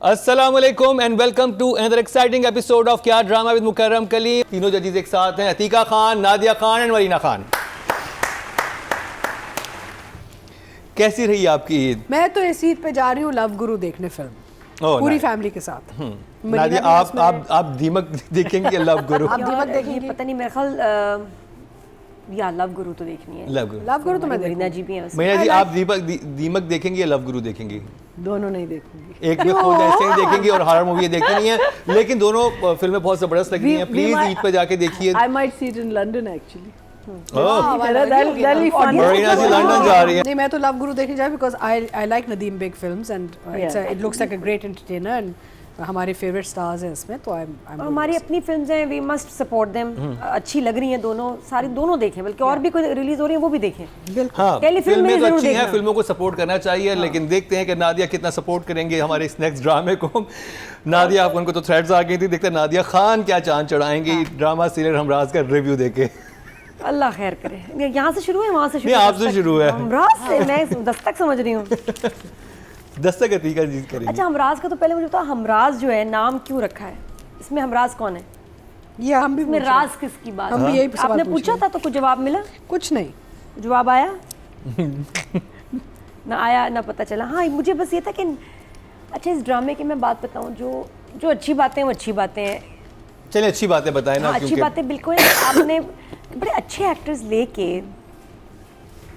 अस्सलामुअलैकुम and welcome to another exciting episode of Kya drama with Mukarram Kaleem. तीनों जजेस एक साथ हैं, अतीका खान, नादिया खान एंड वरीना खान। कैसी रही आपकी ईद? मैं तो इस ईद पे जा रही हूँ लव गुरु देखने फिल्म पूरी फैमिली के साथ। नादिया आप दीमक देखेंगे लव गुरु? आप दीमक देखेंगे? पता नहीं, मेरे ख्याल या लव गुरु तो देखनी है। लव गुरु तो मैं मरीना जी भी हैं वैसे। मरीना जी आप दीमक देखेंगे या लव गुरु देखेंगी? दोनों नहीं देखूंगी। एक में खुद ऐसे ही देखेंगी और हॉरर मूवी देखनी नहीं है, लेकिन दोनों फिल्में बहुत जबरदस्त लग रही हैं। प्लीज ईद पे जाके देखिए। I might see it in London actually. Marina ji London जा रही है। नहीं, मैं तो लव गुरु देखने जा रही because I like Nadeem Big films and it looks like a great entertainer and हमारे फेवरेट स्टार्स हैं इसमें, तो I'm हमारी अपनी फिल्म्स हैं, वी मस्ट सपोर्ट देम। अच्छी लग रही हैं दोनों, सारी दोनों देखें, बल्कि और भी कोई रिलीज हो रही है वो भी देखें। हाँ, टेलीफिल्म फिल्में में तो जरूर अच्छी हैं, देखना। फिल्मों को सपोर्ट करना चाहिए, लेकिन देखते हैं कि नादिया कितना सपोर्ट करेंगे हमारे इस नेक्स्ट ड्रामे को। नादिया आप उनको तो थ्रेड्स आ गई थी, देखते हैं नादिया खान क्या चांद चढ़ाएंगी ड्रामा सीरियल हमराज का रिव्यू देके। अल्लाह खैर करे। यहाँ से शुरू है, वहाँ से शुरू नहीं, आपसे शुरू है। हमराज से मैं दस्तक समझ रही हूँ। दस्तक अतीका जी करेंगी। अच्छा, हमराज का तो पहले मुझे बताओ, हमराज जो है नाम क्यों रखा है? इसमें हमराज कौन है? ये हम भी इसमें राज किसकी बात? हम भी यही सवाल आपने पूछ पूछा रहे था तो कुछ जवाब मिला? कुछ नहीं जवाब आया ना आया ना पता चला। हाँ, मुझे बस ये था कि अच्छा, इस ड्रामे की मैं बात बताऊँ, जो अच्छी बातें वो अच्छी बातें हैं। चलिए अच्छी बातें बताएं ना। हाँ, अच्छी बातें बिल्कुल। आपने बड़े अच्छे एक्टर्स लेके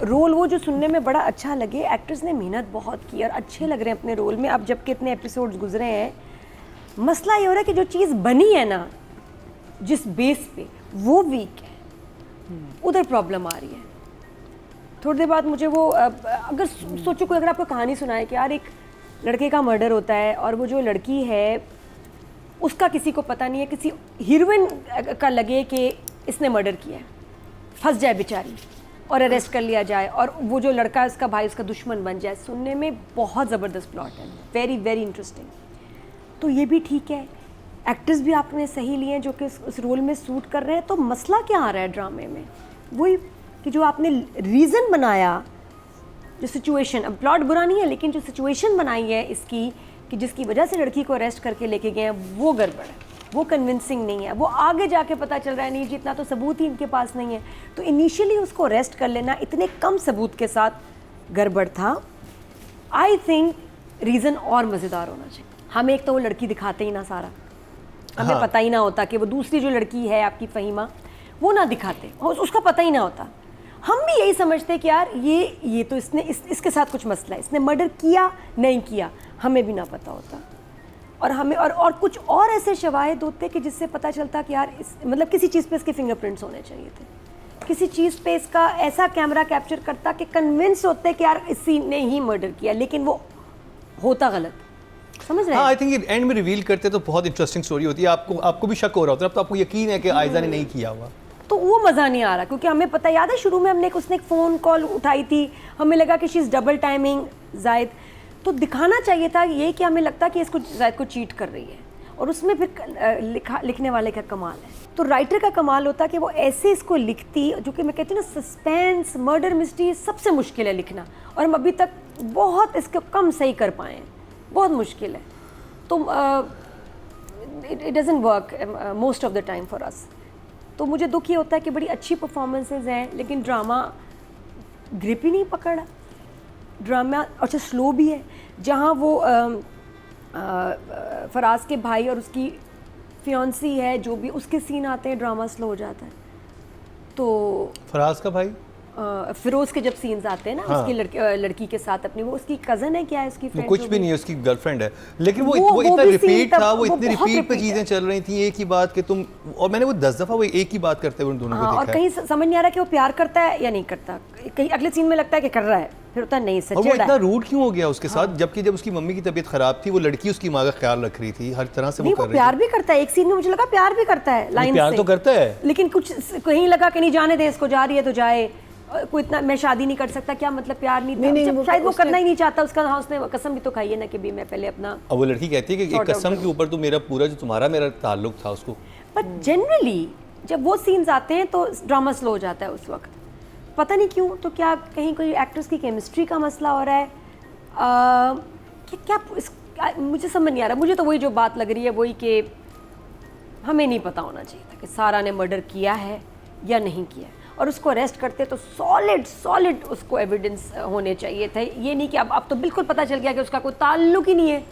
रोल, वो जो सुनने में बड़ा अच्छा लगे, एक्टर्स ने मेहनत बहुत की और अच्छे लग रहे हैं अपने रोल में। अब जबकि इतने एपिसोड्स गुजरे हैं, मसला ये हो रहा है कि जो चीज़ बनी है ना, जिस बेस पे, वो वीक है, उधर प्रॉब्लम आ रही है। थोड़ी देर बाद मुझे वो अगर सोचो, कोई अगर आपको कहानी सुनाए कि यार एक लड़के का मर्डर होता है और वो जो लड़की है उसका किसी को पता नहीं है, किसी हीरोइन का लगे कि इसने मर्डर किया है, फंस जाए बेचारी और अरेस्ट कर लिया जाए, और वो जो लड़का है उसका भाई उसका दुश्मन बन जाए। सुनने में बहुत ज़बरदस्त प्लॉट है, वेरी वेरी इंटरेस्टिंग। तो ये भी ठीक है, एक्टर्स भी आपने सही लिए हैं जो कि उस रोल में सूट कर रहे हैं। तो मसला क्या आ रहा है ड्रामे में? वही कि जो आपने रीज़न बनाया, जो सिचुएशन, अब प्लॉट बुरा नहीं है, लेकिन जो सिचुएशन बनाई है इसकी कि जिसकी वजह से लड़की को अरेस्ट करके लेके गए हैं, वो गड़बड़ है, वो कन्विंसिंग नहीं है। वो आगे जाके पता चल रहा है नहीं जी, इतना तो सबूत ही इनके पास नहीं है। तो इनिशियली उसको अरेस्ट कर लेना इतने कम सबूत के साथ गड़बड़ था। आई थिंक रीज़न और मज़ेदार होना चाहिए। हम एक तो वो लड़की दिखाते ही ना सारा, हमें पता ही ना होता कि वो दूसरी जो लड़की है आपकी फ़हीमा, वो ना दिखाते और उसका पता ही ना होता। हम भी यही समझते कि यार ये तो इसके साथ कुछ मसला है, इसने मर्डर किया नहीं किया, हमें भी ना पता होता। और हमें और कुछ और ऐसे शवाहिद होते कि जिससे पता चलता कि यार मतलब किसी चीज़ पे इसके फिंगरप्रिंट्स होने चाहिए थे, किसी चीज़ पे इसका ऐसा कैमरा कैप्चर करता कि कन्विंस होते कि यार इसी ने ही मर्डर किया, लेकिन वो होता गलत। समझ रहे हैं? हाँ, आई थिंक एंड में रिवील करते तो बहुत इंटरेस्टिंग स्टोरी होती है। आपको भी शक हो रहा होता है, अब तो आपको यकीन है कि आयजा ने नहीं किया हुआ, तो वो मज़ा नहीं आ रहा। क्योंकि हमें पता, याद है शुरू में उसने एक फ़ोन कॉल उठाई थी, हमें लगा कि शी इज़ डबल टाइमिंग जायद। तो दिखाना चाहिए था ये कि हमें लगता कि इसको जायद को चीट कर रही है, और उसमें फिर लिखने वाले का कमाल है। तो राइटर का कमाल होता कि वो ऐसे इसको लिखती, जो कि मैं कहती हूँ ना, सस्पेंस मर्डर मिस्ट्री सबसे मुश्किल है लिखना, और हम अभी तक बहुत इसको कम सही कर पाए हैं, बहुत मुश्किल है। तो it doesn't work most of the time for us. तो मुझे दुख ये होता है कि बड़ी अच्छी परफॉर्मेंसेज हैं, लेकिन ड्रामा ग्रिप ही नहीं पकड़ा। ड्रामा अच्छा स्लो भी है। जहाँ वो फराज के भाई और उसकी फियांसी है, जो भी उसके सीन आते हैं, ड्रामा स्लो हो जाता है। तो फराज का भाई फिरोज के जब सीन्स आते हैं ना, हाँ। उसकी लड़की के साथ, अपनी वो उसकी कज़न है, क्या है उसकी फ्रेंड, कुछ भी नहीं है, उसकी गर्लफ्रेंड है, लेकिन वो इतना भी रिपीट था, वो इतनी बहुत रिपीट पे repeat चीजें चल रही थी, एक ही बात कि तुम, और मैंने वो 10 दफा वो एक ही बात करते हुए उन दोनों को देखा और कहीं समझ नहीं आ रहा कि वो प्यार करता है या नहीं करता। कहीं अगले सीन में लगता है कि कर रहा है, फिर होता है नहीं, सच और वो चिढ़ा इतना है। रूड क्यों हो गया उसके साथ, जबकि जब उसकी मम्मी की तबीयत खराब थी, वो लड़की उसकी माँ का ख्याल रख रही थी, हर तरह से वो नहीं, कर वो रही प्यार भी करता है। एक सीन में मुझे लगा प्यार भी करता है, लाइन से प्यार तो करता है, लेकिन कुछ कहीं लगा कि नहीं जाने दे इसको, जा रही है तो जाए, कोई इतना मैं शादी नहीं कर सकता, क्या मतलब प्यार नहीं था, शायद वो करना ही नहीं चाहता उसका। हाँ, उसने कसम भी तो खाई है ना कि भी मैं पहले अपना। अब वो लड़की कहती है कि एक कसम के ऊपर तो मेरा पूरा जो तुम्हारा मेरा ताल्लुक था उसको। बट जनरली जब वो सीन्स आते हैं तो ड्रामा स्लो हो जाता है उस वक्त, पता नहीं क्यों। तो क्या कहीं कोई एक्टर्स की केमिस्ट्री का मसला हो रहा है, क्या मुझे समझ नहीं आ रहा, मुझे तो वही जो बात लग रही है वही कि हमें नहीं पता होना चाहिए था कि सारा ने मर्डर किया है या नहीं किया है, और उसको अरेस्ट करते तो सॉलिड उसको एविडेंस होने चाहिए थे। ये नहीं कि अब तो बिल्कुल पता चल गया कि उसका कोई ताल्लुक ही नहीं है।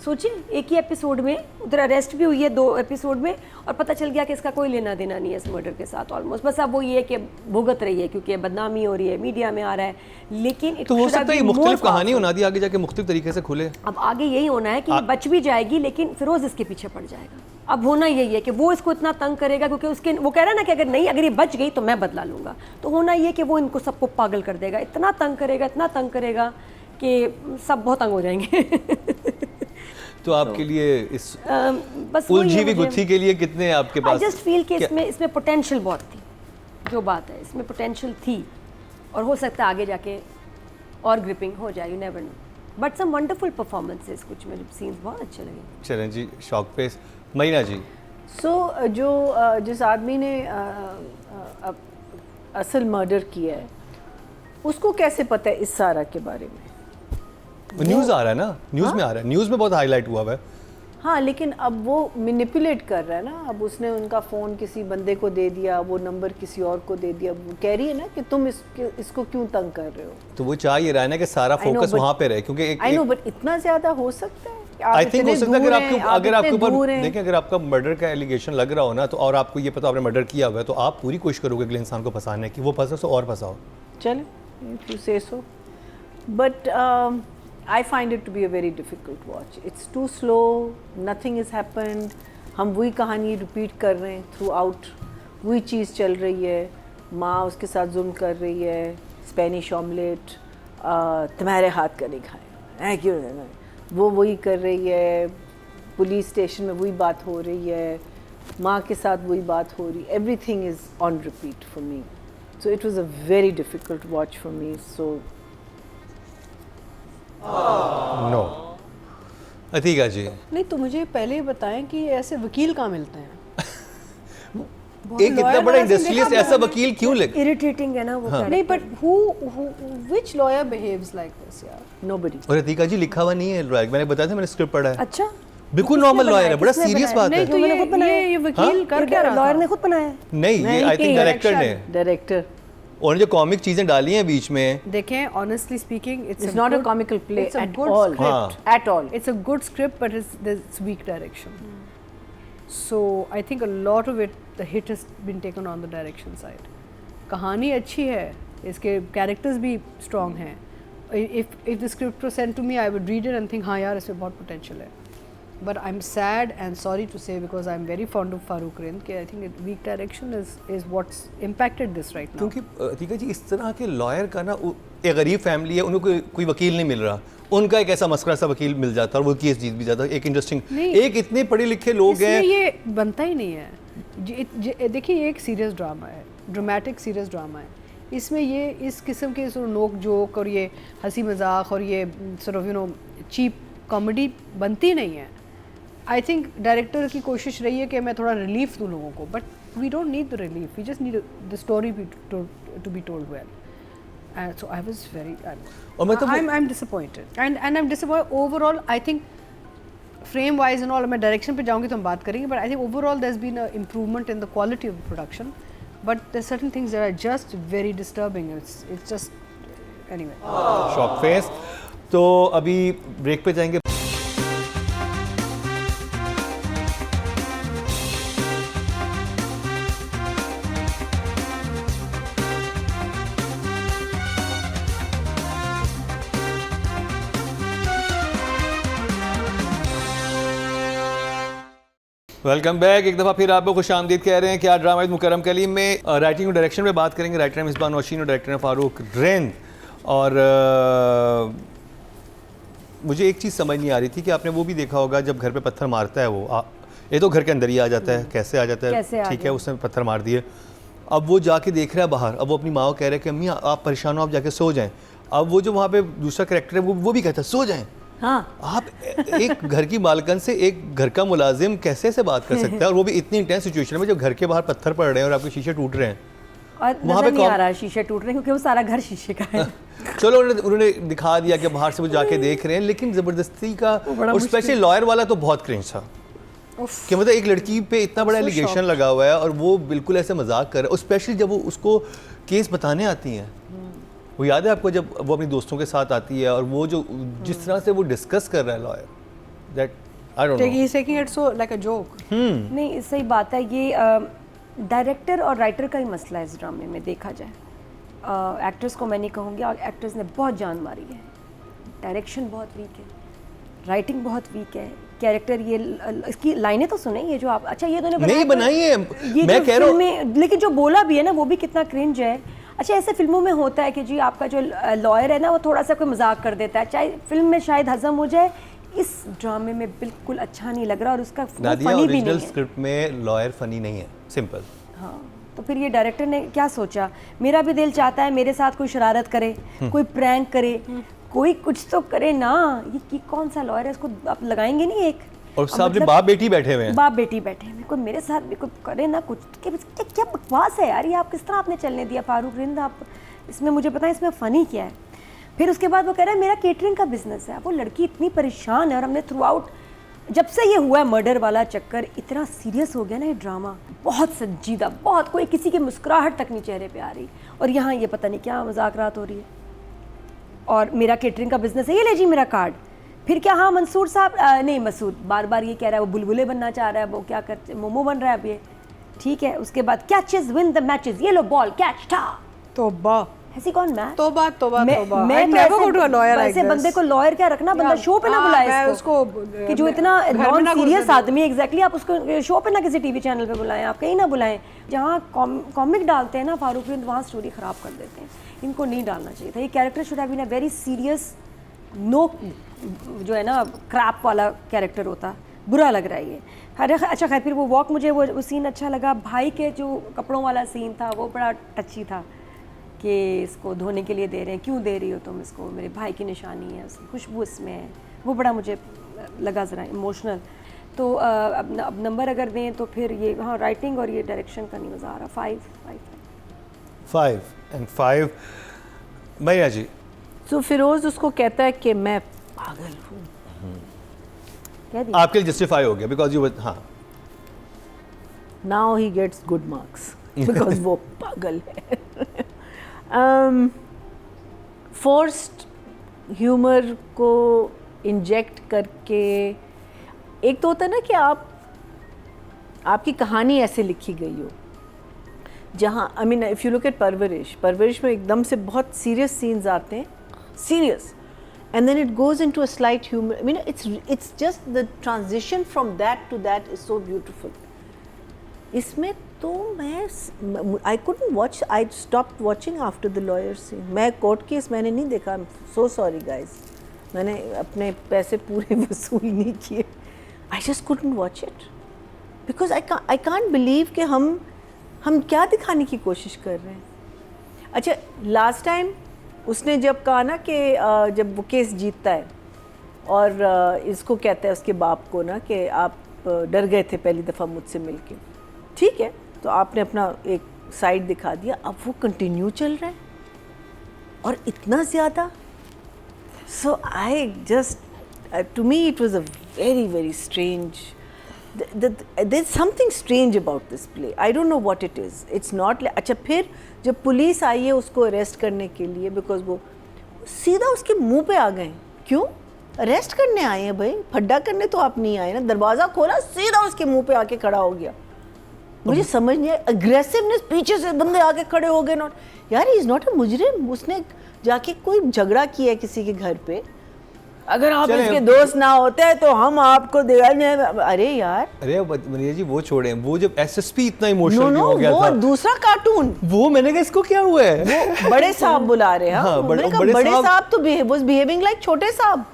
सोचिए, एक ही एपिसोड में उधर अरेस्ट भी हुई है 2 एपिसोड में, और पता चल गया कि इसका कोई लेना देना नहीं है इस मर्डर के साथ ऑलमोस्ट। बस अब वो ये कि भुगत रही है क्योंकि बदनामी हो रही है, मीडिया में आ रहा है, लेकिन तो हो सकता है ये मुख्तलिफ कहानी होना दी आगे जाके मुख्तलिफ तरीके से खुले। अब आगे यही होना है कि ये बच भी जाएगी लेकिन फिरोज इसके पीछे पड़ जाएगा। अब होना यही है कि वो इसको इतना तंग करेगा क्योंकि उसके वो कह रहा है ना कि अगर ये बच गई तो मैं बदला लूंगा। तो होना ये कि वो इनको सबको पागल कर देगा, इतना तंग करेगा कि सब बहुत तंग हो जाएंगे। तो आपके लिए इस बस उलझी हुई गुत्थी के लिए कितने आपके पास? आई जस्ट फील कि इसमें पोटेंशियल बहुत थी, जो बात है इसमें पोटेंशियल थी, और हो सकता है आगे जाके और ग्रिपिंग हो जाए, you never know. But some wonderful performances, कुछ मेरे सीन्स बहुत अच्छे लगे। चलें जी, शौक पे महीना जी। जिस आदमी ने असल मर्डर किया है उसको कैसे पता है इस सारा के बारे में? न्यूज़ आ रहा है ना, न्यूज़ में आ रहा है, न्यूज़ में बहुत हाईलाइट हुआ है। हाँ, लेकिन अब वो मैनिपुलेट कर रहा है ना। अब उसने उनका फ़ोन किसी बंदे को दे दिया, वो नंबर किसी और को दे दिया। वो कह रही है ना कि तुम इसको क्यों तंग कर रहे हो। तो वो चाह ये रहा है ना कि सारा फोकस वहाँ पे रहे, क्योंकि आई नो, बट इतना ज़्यादा हो सकता है? आई थिंक हो सकता है अगर आपके ऊपर देखिए, अगर आपका मर्डर का एलिगेशन लग रहा हो ना, तो और आपको ये पता आपने मर्डर किया हुआ है, तो आप पूरी कोशिश करोगे अगले इंसान को फंसाने की। वो फंसा तो और फंसाओ। चलो, if you say so. But I find it to be a very difficult watch. It's too slow, nothing has happened. हम वही कहानी रिपीट कर रहे हैं थ्रू आउट, वही चीज़ चल रही है। माँ उसके साथ जुल्म कर रही है, स्पेनिश ऑमलेट तुम्हारे हाथ का नहीं खाया, क्यों? वो वही कर रही है, पुलिस स्टेशन में वही बात हो रही है, माँ के साथ वही बात हो रही है। Everything is on repeat for me, so it was a very difficult watch for me. So no Atika ji, नहीं, तो मुझे पहले बताएं कि ऐसे वकील कहाँ मिलते हैं? एक इतना बड़ा इंडस्ट्रियलिस्ट ऐसा वकील क्यों लगे? इरिटेटिंग है ना वो। नहीं, but which lawyer behaves like this? यार, nobody. और अतीका जी लिखा हुआ नहीं है लॉयर, मैंने बताया था, मैंने स्क्रिप्ट पढ़ा है। अच्छा, बिल्कुल नॉर्मल लॉयर है, बड़ा सीरियस बात है। नहीं, तो ये वकील कर क्या रहा था? लॉयर ने खुद बनाया? नहीं, ये आई थिंक डायरेक्टर ने, डायरेक्टर। और जो कॉमिक चीजें डाली हैं बीच में, देखें, honestly speaking, it's not a comical play at all. At all. It's a good script, but there's weak direction. So I think a lot of it, the hit has been taken on the direction side. कहानी अच्छी है, इसके characters भी strong हैं. If the script was sent to me, I would read it and think, हाँ यार, इसमें बहुत potential है. But I'm sad and sorry to say, because I'm very fond of Farooq Rind, कि I think weak direction is what's impacted this right now. क्योंकि अतीका जी इस तरह के लॉयर का ना, एक गरीब फैमिली है, उनको कोई वकील नहीं मिल रहा, उनका एक ऐसा मस्करा सा वकील मिल जाता है और वो केस जीत भी जाता है। एक इंटरेस्टिंग, एक इतने पढ़े लिखे लोग हैं, ये बनता ही नहीं है। देखिए, एक सीरियस ड्रामा है, ड्रामेटिक सीरियस ड्रामा है। इसमें ये इस किस्म के नोक जोक और ये हंसी मजाक और ये चीप कॉमेडी बनती नहीं है। आई थिंक डायरेक्टर की कोशिश रही है कि मैं थोड़ा रिलीफ दूँ लोगों को, but we don't need the relief, we just need the story to be told well. So I was very, I'm disappointed, and I'm disappointed overall. I think frame wise and all, मैं direction पे जाऊँगी तो हम बात करेंगे, but I think overall there's been an improvement in the quality of the production, but there's certain things that are just very disturbing. It's just anyway. Shock face. तो अभी break पे जाएंगे। Welcome back. एक दफ़ा फिर आपको खुश आमदीद कह रहे हैं कि आज ड्रामा मुकरम कलीम में राइटिंग और डायरेक्शन में बात करेंगे। राइटर है मिसबाह नौशीन और डायरेक्टर है फारूक रिंद। और मुझे एक चीज़ समझ नहीं आ रही थी कि आपने वो भी देखा होगा, जब घर पे पत्थर मारता है वो, ये तो घर के अंदर ही आ जाता है, कैसे आ जाता है, ठीक है, उसने पत्थर मार दिए। अब वो जाके देख रहा है बाहर, अब वो अपनी माँ को कह रहा है कि अम्मी आप परेशान हो, आप जाके सो जाएँ। अब वो जो वहाँ पे दूसरा कैरेक्टर है वो भी कहता है सो जाएँ। हाँ, आप एक घर की मालकन से एक घर का मुलाजिम कैसे से बात कर सकता है, और वो भी इतनी इंटेंस सिचुएशन में जब घर के बाहर पत्थर पड़ रहे हैं और आपके शीशे टूट रहे हैं। और वहाँ नजर पे नहीं आ रहा शीशे टूट रहे क्योंकि वो सारा घर शीशे का है। चलो उन्होंने दिखा दिया कि बाहर से वो जाके देख रहे हैं, लेकिन ज़बरदस्ती का, और स्पेशली लॉयर वाला तो बहुत क्रिंज था कि मतलब एक लड़की पे इतना बड़ा एलिगेशन लगा हुआ है और वो बिल्कुल ऐसे मजाक कर रहा है, और स्पेशली जब वो उसको केस बताने आती हैं। वो याद है आपको जब वो अपनी दोस्तों के साथ आती है और वो जो जिस तरह से वो डिस्कस कर रहा है lawyer, that I don't know, he is taking it so like a joke. नहीं सही बात है, ये डायरेक्टर और राइटर का ही मसला है इस ड्रामे में देखा जाए। एक्टर्स को मैं नहीं कहूँगी, और एक्टर्स ने बहुत जान मारी है। डायरेक्शन बहुत वीक है, राइटिंग बहुत वीक है, कैरेक्टर ये इसकी लाइनें तो सुने ये जो आप, अच्छा ये दोनों नहीं बनाई है, मैं कह रहा हूँ, लेकिन जो बोला भी है ना वो भी कितना क्रिंज है। अच्छा ऐसे फिल्मों में होता है कि जी आपका जो लॉयर है ना वो थोड़ा सा कोई मजाक कर देता है, चाहे फिल्म में शायद हजम हो जाए, इस ड्रामे में बिल्कुल अच्छा नहीं लग रहा और उसका फनी भी नहीं है। स्क्रिप्ट में लॉयर फनी नहीं है, सिंपल। हाँ तो फिर ये डायरेक्टर ने क्या सोचा, मेरा भी दिल चाहता है मेरे साथ कोई शरारत करे, कोई प्रैंक करे, कोई कुछ तो करे ना। ये कौन सा लॉयर है, इसको आप लगाएंगे नहीं एक, और सामने बाप बेटी बैठे हुए हैं, बाप बेटी बैठे हैं, कोई मेरे साथ भी कोई करे ना कुछ। क्या बकवास है यार, ये आप किस तरह आपने चलने दिया फारूक रिंद, आप इसमें मुझे पता है इसमें फ़नी क्या है। फिर उसके बाद वो कह रहा है मेरा केटरिंग का बिजनेस है। वो लड़की इतनी परेशान है, और हमने थ्रू आउट जब से ये हुआ है मर्डर वाला चक्कर, इतना सीरियस हो गया ना ये ड्रामा, बहुत संजीदा, बहुत, कोई किसी की मुस्कुराहट तक नहीं चेहरे पे आ रही, और यहाँ ये पता नहीं क्या मजाकरात हो रही है। और मेरा केटरिंग का बिजनेस है, ये ले जी मेरा कार्ड। फिर क्या, हाँ मंसूर साहब, नहीं मसूद बार बार ये कह रहा है वो बुलबुले बनना चाह रहा है, वो क्या करते मोमो बन रहा है अब ये, ठीक है। उसके बाद कैचेस विन द मैचेस, ये लो बॉल कैच था, तोबा, ऐसी कौन मैच, तोबा तोबा तोबा। मैं never go to a lawyer, ऐसे बंदे को लॉयर क्या रखना, बंदा शो पे ना बुलाए इसको, कि जो इतना नॉन सीरियस आदमी, एग्जैक्टली आप उसको शो पे ना किसी टीवी चैनल पे बुलाएं, आप कहीं ना बुलाएं। जहाँ कॉमिक डालते हैं ना फारूक रिंद, वहाँ स्टोरी खराब कर देते हैं, इनको नहीं डालना चाहिए था। ये character should have been a very serious, no जो है ना क्रैप वाला कैरेक्टर होता, बुरा लग रहा है ये। अरे अच्छा खैर, फिर वो वॉक, मुझे वो सीन अच्छा लगा। भाई के जो कपड़ों वाला सीन था वो बड़ा टची था, कि इसको धोने के लिए दे रहे हैं, क्यों दे रही हो तुम इसको, मेरे भाई की निशानी है, उसकी खुशबू इसमें है, वो बड़ा मुझे लगा ज़रा इमोशनल। तो अब नंबर अगर दें तो फिर ये, हाँ राइटिंग और ये डायरेक्शन का नहीं मज़ा आ रहा। 5 and 5 भैया जी। तो फिरोज उसको कहता है कि मैं पागल हूँ, आपके लिए जस्टिफाई हो गया बिकॉज यू, हाँ, now he gets good marks because वो पागल है। फोर्स्ड ह्यूमर को इंजेक्ट करके, एक तो होता है ना कि आपकी कहानी ऐसे लिखी गई हो, जहाँ I mean if you look at परवरिश में एकदम से बहुत सीरियस सीन्स आते हैं, serious, and then it goes into a slight humor. I mean, it's just the transition from that to that is so beautiful. इसमें तो I couldn't watch, I stopped watching after the lawyer scene. मैं court case मैंने नहीं देखा, I'm so sorry guys, मैंने अपने पैसे पूरे वसूल नहीं किए, I just couldn't watch it because I can't believe कि हम क्या दिखाने की कोशिश कर रहे हैं। अच्छा लास्ट टाइम उसने जब कहा ना कि जब वो केस जीतता है और इसको कहता है उसके बाप को ना कि आप डर गए थे पहली दफ़ा मुझसे मिलके, ठीक है, तो आपने अपना एक साइड दिखा दिया, अब वो कंटिन्यू चल रहा है और इतना ज़्यादा। So I just, to me it was a very very strange, there's something strange about this play. I don't know what it is. It's not like, अच्छा फिर जब पुलिस आई है उसको अरेस्ट करने के लिए, बिकॉज वो सीधा उसके मुंह पे आ गए, क्यों अरेस्ट करने आए हैं भाई, फड्डा करने तो आप नहीं आए ना, दरवाज़ा खोला सीधा उसके मुंह पे आके खड़ा हो गया। मुझे समझ नहीं आया, अग्रेसिवनेस, पीछे से बंदे आके खड़े हो गए, नॉट यार, इज़ नॉट अ मुजरिम, उसने जाके कोई झगड़ा किया है किसी के घर पे, अगर आप इसके दोस्त ना होते हैं तो हम आपको अरे यार, अरे मनीषा जी वो छोड़े, वो जब एसएसपी इतना इमोशनल हो गया वो था, दूसरा कार्टून, वो मैंने कहा इसको क्या हुआ है, वो बड़े साहब बुला रहे हैं, हाँ, बड़े साहब तो वाज बिहेविंग लाइक छोटे साहब,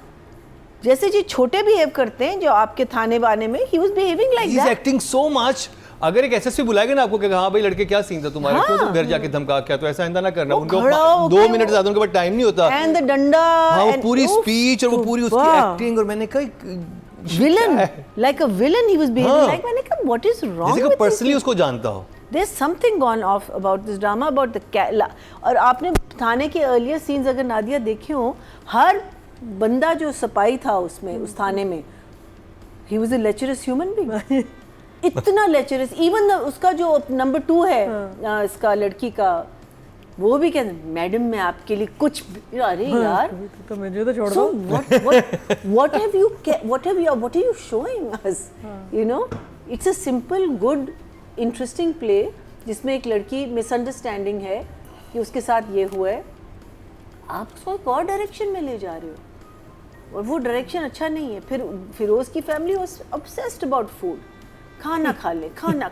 जैसे जी छोटे बिहेव करते हैं जो आपके थाने वाने में, he was behaving like that, he is acting so much. अगर एक एसएसपी बुलाएगा ना आपको कि हाँ भाई लड़के क्या सीन था तुम्हारा, क्यों तुम घर जाके धमका क्या, तो ऐसा इंदा ना करना, उनको 2 मिनट ज्यादा उनके पास टाइम नहीं होता, एंड द डंडा, हाँ वो पूरी स्पीच और वो पूरी उसकी एक्टिंग, और मैंने कहा villain, like a villain he was behaving like, मैंने कहा व्हाट इज रॉन्ग, जैसे कि पर्सनली उसको जानता हो, there's something gone off about this drama, about the और आपने थाने के earlier scenes अगर नादिया देखे हो, हर बंदा जो सपाई था उसमें उस थाने में, he was a lecherous human being. इतना लेचरस, इवन उसका जो नंबर 2 है इसका लड़की का, वो भी कहते मैडम मैं आपके लिए कुछ अरे यार तो मुझे तो छोड़ दो. what are you showing us, you know, it's a simple good interesting play जिसमें एक लड़की मिसअंडरस्टैंडिंग है कि उसके साथ ये हुआ है, आप उसको एक और डायरेक्शन में ले जा रहे हो और वो डायरेक्शन अच्छा नहीं है. फिर फिरोज की family was obsessed about food, खाना खा ले खाना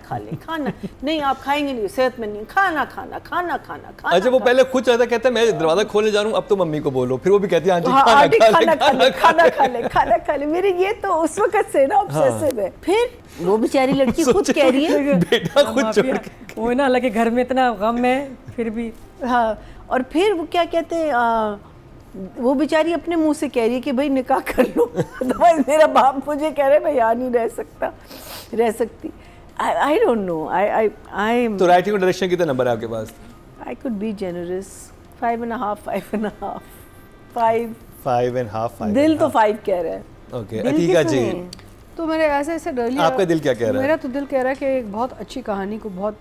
नहीं आप खाएंगे नहीं, सेहत में नहीं, खाना. अच्छा वो पहले खुद चाहता, कहता है मैं दरवाजा खोलने जा रहा हूँ, अब तो मम्मी को बोलो, फिर वो भी कहती है आंटी खाना खा ले. मेरे ये तो उस वक्त से ना ऑब्सेसिव है. फिर वो बेचारी लड़की खुद कह रही है बेटा खुद छोड़ के, वो ना हालांकि घर में इतना गम है फिर भी. हाँ, और फिर वो क्या कहते हैं, वो बेचारी अपने मुंह से कह रही है कि भाई निकाह कर लो. तो मेरा बाप मुझे कह रहा है मैं यहाँ नहीं रह सकती. I don't know. I तो राइटिंग और डायरेक्शन कितने नंबर है आपके पास? I could be generous. 5.5. 5. दिल तो 5 कह रहा है. ओके, अतीका जी तो मेरे ऐसे डर आपका दिल क्या कह रहा है? मेरा तो दिल कह रहा है कि एक बहुत अच्छी कहानी को बहुत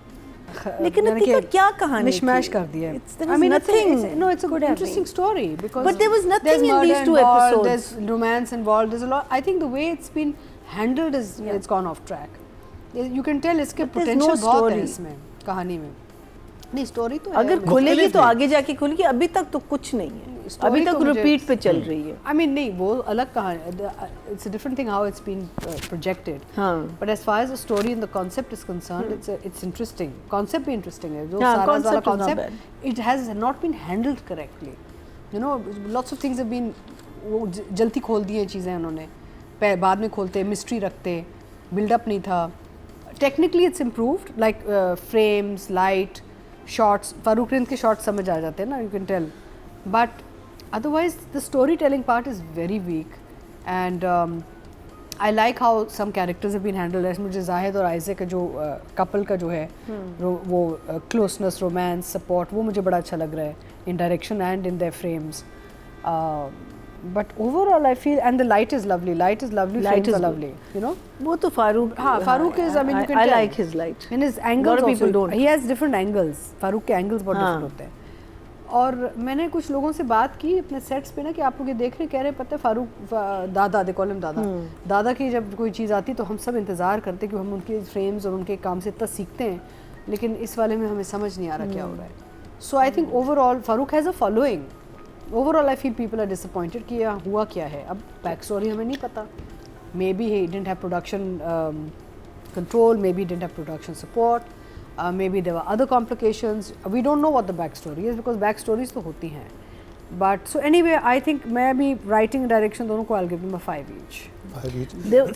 लेकिन अतीका क्या कहानी मिशमैश कर दिया है. I mean nothing. No, it's a good interesting story because But there was nothing there's in these murder 2 involved, episodes. There's romance involved. There's a lot. I think the way it's been handled is it's gone off track. You can tell इसके But there's potential no बहुत है story. इसमें कहानी में. नहीं story तो है. अगर खुलेगी तो आगे जाके खुलेगी, अभी तक तो कुछ नहीं है. अभी तक रिपीट पे चल रही है. I mean नहीं वो अलग कहानी. It's a different thing how it's been projected. हाँ. But as far as the story and the concept is concerned, it's interesting. Concept भी interesting है. जो हाँ, सारा वाला concept is not concept, it has not been handled correctly. You know, lots of things have been वो जल्दी खोल दी हैं चीज़ें उन्होंने. बाद में खोलते, mystery रखते, build-up नहीं था. Technically it's improved, like frames, light, shots. Farooq Rind के shots समझ आ जाते हैं ना, you can tell. But otherwise the storytelling part is very weak, and I like how some characters have been handled. as मुझे जाहिद और आइज़ा का जो couple का जो है वो closeness, romance, support, वो मुझे बड़ा अच्छा लग रहा है in direction and in their frames. But overall I feel, and the light is lovely. Frames are lovely, you know. वो तो फारूक, हाँ Farooq is, I mean you can I tell. like his light. And his angles lot of also, people don't. he has different angles. Farooq के angles बहुत हाँ. different होते हैं. और मैंने कुछ लोगों से बात की अपने सेट्स पे ना कि आप लोग ये देख रहे, कह रहे पता है फारूक दादा, दे कॉल हिम दादा की जब कोई चीज़ आती तो हम सब इंतज़ार करते कि हम उनके फ्रेम्स और उनके काम से इतना सीखते हैं, लेकिन इस वाले में हमें समझ नहीं आ रहा क्या हो रहा है. So I think overall Farooq has a following. Overall I feel people are disappointed कि यह हुआ क्या है. अब बैक स्टोरी हमें नहीं पता. May be he didn't have production control, may be didn't have production support, maybe there were other complications. We don't know what the backstory is because backstories तो होती हैं. But so anyway, I think मैं भी writing and direction दोनों को I'll give them a 5 each.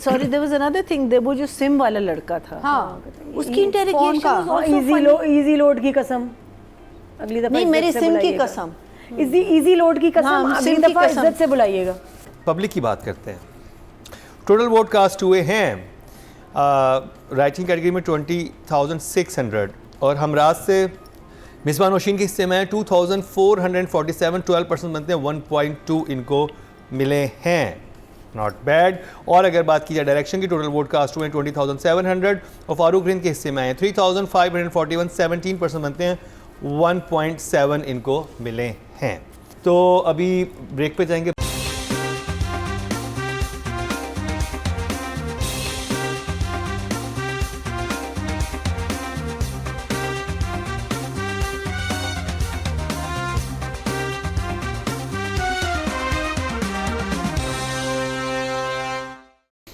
Sorry, there was another thing. वो जो SIM वाला लड़का था, हाँ, उसकी interrogation was also easy load की कसम. अगली दफा नहीं, मेरी सिम की कसम. easy load की कसम. हाँ, अगली सिम की दफा कसम. इज्जत से बुलाइएगा. पब्लिक की बात करते हैं. टोटल वोट कास्ट हुए हैं राइटिंग कैटेगरी में 20,600 और हमराज से मिसबा नौशीन के हिस्से में 2,447, 12% बनते हैं, 1.2 इनको मिले हैं. Not bad. और अगर बात की जाए डायरेक्शन की, टोटल वोट कास्ट हुए हैं 20,700 और फारूक रिंद के हिस्से में आए 3,541, 17% बनते हैं, 1.7 इनको मिले हैं. तो अभी ब्रेक पे जाएंगे.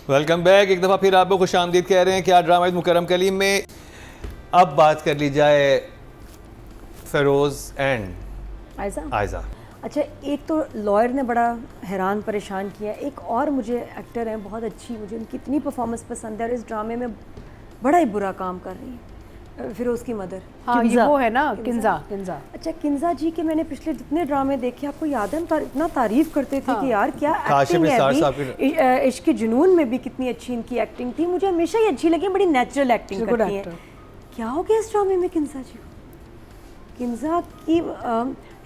Welcome back. एक दफ़ा फिर आपको खुश आमदीद कह रहे हैं कि आज ड्रामा मुकर्रम कलीम में अब बात कर ली जाए फ़िरोज़ एंड आयज़ा. अच्छा, एक तो लॉयर ने बड़ा हैरान परेशान किया. एक और मुझे एक्टर हैं बहुत अच्छी, मुझे उनकी इतनी परफॉर्मेंस पसंद है और इस ड्रामे में बड़ा ही बुरा काम कर रही है फिरोज़ की मदर. हाँ, ये वो है ना किंजा. अच्छा, किंजा जी के मैंने पिछले जितने ड्रामे देखे, आपको याद है हम इतना तारीफ करते थे कि यार क्या एक्टिंग है. इश्क जुनून में भी कितनी अच्छी इनकी एक्टिंग थी. मुझे हमेशा ही अच्छी लगी, बड़ी नेचुरल एक्टिंग करती हैं. क्या हो गया इस ड्रामे में किन्जा जी को? किन्जा की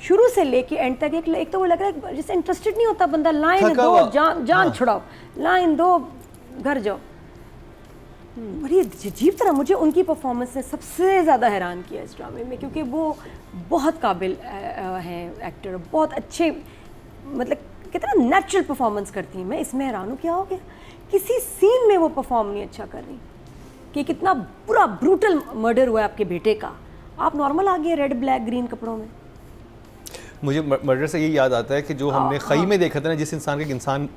शुरू से लेके एंड तक एक तो वो लग रहा है जैसे इंटरेस्टेड नहीं होता बंदा, लाइन दो जान छुड़ाओ, लाइन दो घर जाओ। बड़ी अजीब तरह मुझे उनकी परफॉर्मेंस ने सबसे ज़्यादा हैरान किया इस ड्रामे में, क्योंकि वो बहुत काबिल हैं एक्टर, बहुत अच्छे, मतलब कितना नेचुरल परफॉर्मेंस करती हैं। मैं इसमें हैरान हूँ क्या हो गया, किसी सीन में वो परफॉर्म नहीं अच्छा कर रही, कि कितना बुरा ब्रूटल मर्डर हुआ है आपके बेटे का, आप नॉर्मल आ गए रेड ब्लैक ग्रीन कपड़ों में। मुझे मर्डर से यही याद आता है कि जो हमने खई में देखा था ना, जिस इंसान का इंसान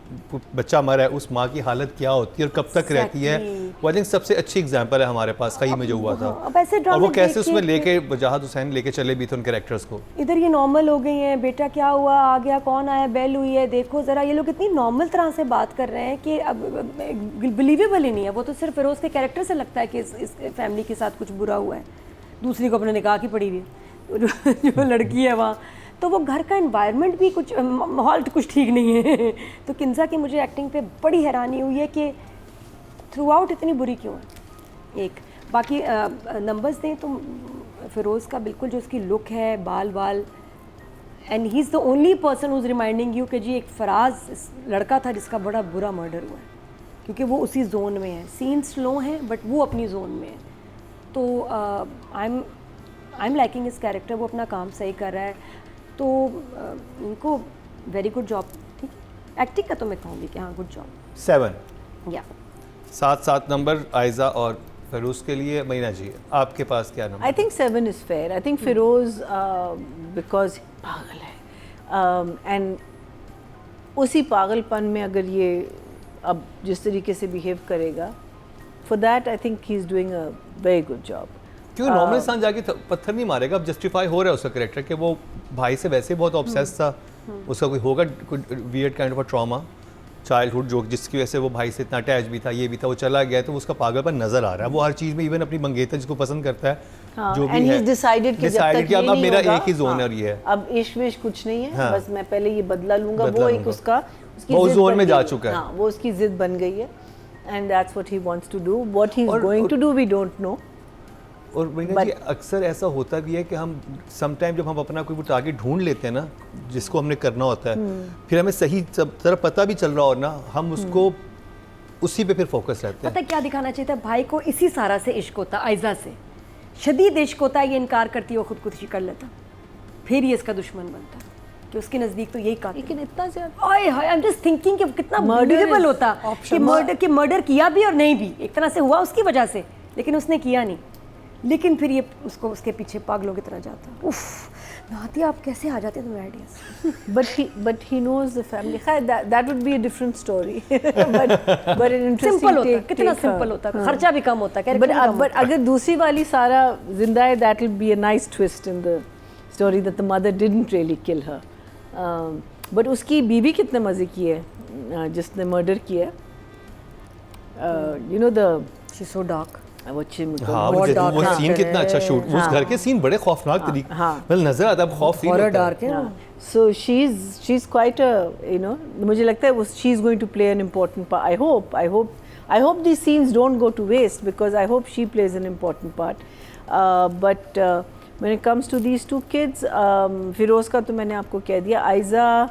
बच्चा मरा है, उस माँ की हालत क्या होती है और कब तक रहती है, वो आई थिंक सबसे अच्छी एग्जांपल है हमारे पास खई में जो हुआ था। और वो कैसे उसमें लेके वजाहत हुसैन लेके चले भी थे उन कैरेक्टर्स को। इधर ये नॉर्मल हो गई हैं, बेटा क्या हुआ, आ गया, कौन आया, बेल हुई है, देखो ज़रा, ये लोग इतनी नॉर्मल तरह से बात कर रहे हैं कि अब बिलीवेबल ही नहीं है। वो तो सिर्फ फिरोज़ के कैरेक्टर से लगता है कि इस फैमिली के साथ कुछ बुरा हुआ है, दूसरी को अपने निकाह की पड़ी हुई है जो लड़की है वहाँ, तो वो घर का एनवायरनमेंट भी कुछ माहौल कुछ ठीक नहीं है। तो किन्जा की मुझे एक्टिंग पे बड़ी हैरानी हुई है कि थ्रू आउट इतनी बुरी क्यों है। एक बाकी नंबर्स दें तो फिरोज़ का बिल्कुल जो उसकी लुक है, बाल and he is the only person who is reminding you कि जी एक फराज लड़का था जिसका बड़ा बुरा मर्डर हुआ है, क्योंकि वो उसी जोन में है। सीन स्लो हैं बट वो अपनी जोन में है। तो आई एम लाइकिंग इस कैरेक्टर, वो अपना काम सही कर रहा है, तो इनको वेरी गुड जॉब। ठीक, एक्टिंग का तो मैं कहूँगी कि हाँ गुड जॉब। 7 या 7 नंबर आयज़ा और फिरोज़ के लिए। महीना जी आपके पास क्या number? I think 7 is fair. I think Firoz because पागल है, एंड उसी पागलपन में अगर ये अब जिस तरीके से बिहेव करेगा, for that I think he is doing a very good job. क्यों नॉर्मल इंसान जाके पत्थर नहीं मारेगा? अब जस्टिफाई हो रहा है उसका कैरेक्टर कि वो भाई से वैसे बहुत ऑब्सेस था, उसका कोई होगा कोई weird kind of a trauma childhood जो जिसकी वजह से वो भाई से इतना अटैच भी था, ये भी था, वो चला गया, तो उसका पागलपन नजर आ रहा है। वो हर चीज़ में, इवन अपनी मंगेतर जिसको पसंद करता है, जो भी है, डिसाइडेड कि जब तक ये अब नहीं मेरा होगा, एक ही जोन है और ये है, अब इश्क विश्क कुछ नहीं है, हाँ, बस मैं पहले ये बदला लूंगा। वो एक उसका उसकी वो जिद जोन बन में जा गई। चुका है। हाँ, वो उसकी जिद बन गई है, and that's what he wants to do. What he is going to do we don't know. और जी अक्सर ऐसा होता भी है कि हम समटाइम जब हम अपना कोई वो टारगेट ढूंढ लेते हैं ना जिसको हमने करना होता है, फिर हमें सही तरह पता भी चल रहा हो ना, हम उसको उसी पे फिर फोकस रहते हैं। पता क्या दिखाना चाहिए था भाई को? इसी सारा से इश्क होता, आयज़ा से शदीद इश्क होता, ये इनकार करती वो खुदकुशी कर लेता, फिर ये इसका दुश्मन बनता कि उसके नज़दीक तो यही कातिल। लेकिन इतना ज्यादा आई एम जस्ट थिंकिंग कि कितना मर्डरेबल होता कि मर्डर किया भी और नहीं भी, एक तरह से हुआ उसकी वजह से, लेकिन उसने किया नहीं, लेकिन फिर ये उसको उसके पीछे पागलों की तरह जाता। उफ, नादिया आप कैसे आ जाते हैं तुम्हारे ideas? but he knows the family. That would be a different story. but an interesting simple होता, take, कितना take सिंपल होता, खर्चा भी कम होता, but अगर दूसरी वाली सारा जिंदा है, that will be a nice twist in the story that the mother didn't really kill her. But उसकी बीवी कितने मजे की है जिसने मर्डर किया है, you know the she's so dark। हाँ, वो सीन कितना अच्छा शूट, उस घर के सीन बड़े खौफनाक तरीके मतलब नजर आता है, खौफ फील होता है। डार्क है। So she's quite a, you know, मुझे लगता है she's going to play an important part. I hope these scenes don't go to waste, because I hope she plays an important part. But when it comes to these two kids, Firoz का तो मैंने आपको कह दिया। Aiza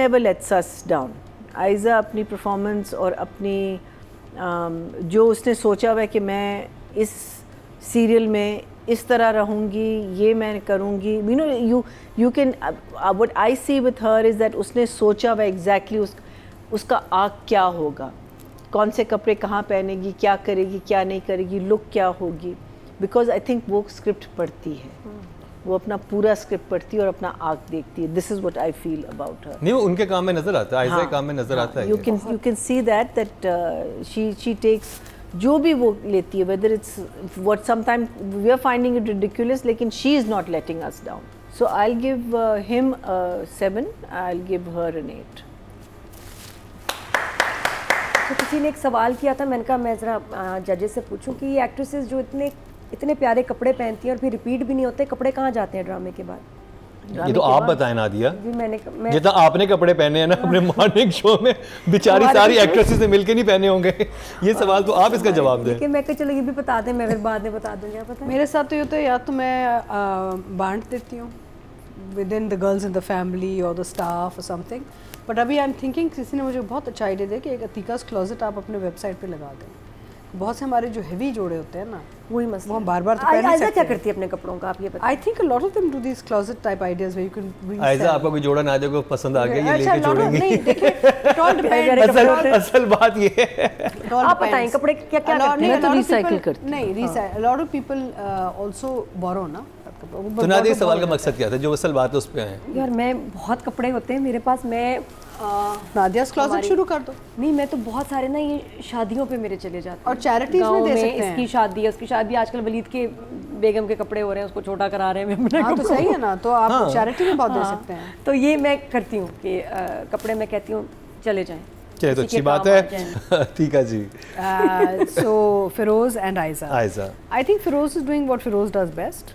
never lets us down. Aiza अपनी performance और अपनी जो उसने सोचा हुआ है कि मैं इस सीरियल में इस तरह रहूँगी, ये मैं करूँगी, you can what I see with her is that उसने सोचा हुआ exactly उसका आग क्या होगा, कौन से कपड़े कहाँ पहनेगी, क्या करेगी, क्या नहीं करेगी, लुक क्या होगी, because I think वो स्क्रिप्ट पढ़ती है, वो अपना पूरा स्क्रिप्ट पढ़ती है और अपना आग देखती है। This is what I feel about her. नहीं, वो उनके काम में नजर आता है, आयज़ा के काम में नजर आता है। You can see that she takes जो भी वो लेती है, whether it's what sometime we are finding it ridiculous, लेकिन she is not letting us down. So I will give him 7, I will give her an 8। तो किसी ने एक सवाल किया था, मैंने कहा मैं ज़रा जजेस से पूछूं कि ये एक्ट्रेसेस जो इतने प्यारे कपड़े पहनती हैं और फिर रिपीट भी नहीं होते, कपड़े कहाँ जाते हैं ड्रामे के बाद? ये तो आप बताएं नादिया, भी मैं जितना आपने कपड़े पहने हैं ना अपने मॉर्निंग शो में, बेचारी सारी एक्ट्रेसेस से मिलके नहीं पहने होंगे। ये सवाल तो आप इसका जवाब दें। लेकिन मैं कहा चलो ये भी बता दें, मैं फिर बाद में बता दूंगी, पता है। मेरे साथ तो ये होता है, या तो मैं बांट देती हूँ with in the girls in the family और द स्टाफ और समथिंग, बट अभी आई एम थिंकिंग किसी ने मुझे बहुत अच्छा आइडिया दिया कि एक अतीका's क्लोजेट आप अपने वेबसाइट पे लगा दें। बहुत से हमारे जो हेवी जोड़े होते हैं ना, वही मसला वो हम बार-बार तो पहन नहीं आयजा सकते क्या हैं। करती है अपने कपड़ों का, आप ये बताएं। I think a lot of them do this closet type ideas where you can ऐसा आपका कोई जोड़ा नादिया को पसंद आ गया, ये अच्छा, लेके lot of- जोड़ेंगे। नहीं, देखिए, it all depends. असल बात ये है। It all आप बताएं depends. कपड़े क्या क्या A lot- करते नहीं, हैं? a lot of recycle people- करती नहीं, recycle. A lot of people also borrow ना। तो नादिया इस सवाल का मकसद क्या था, जो असल बात है उस पे आए? यार मैं बहुत कपड़े होते हैं मेरे पास, मैं नादिया's क्लोजेट शुरू कर दो। नहीं, मैं तो बहुत सारे ना ये शादियों पे मेरे चले जाते हैं और charities में गाँव दे सकते हैं। इसकी शादी है, उसकी शादी, आजकल वलीद के बेगम के कपड़े हो रहे हैं, उसको छोटा करा रहे हैं मैं अपने हाँ तो कपड़ों सही को। है ना, तो आप चैरिटी में बहुत दे हाँ, सकते हैं। तो ये मैं करती हूँ कि कपड़े मैं कहती हूँ चले जाएं, चलिए तो किसी अच्छी के बात काम आ है। जाएं। ठीक है जी। So Feroz and Aiza. Aiza, I think Feroz is doing what Feroz does best.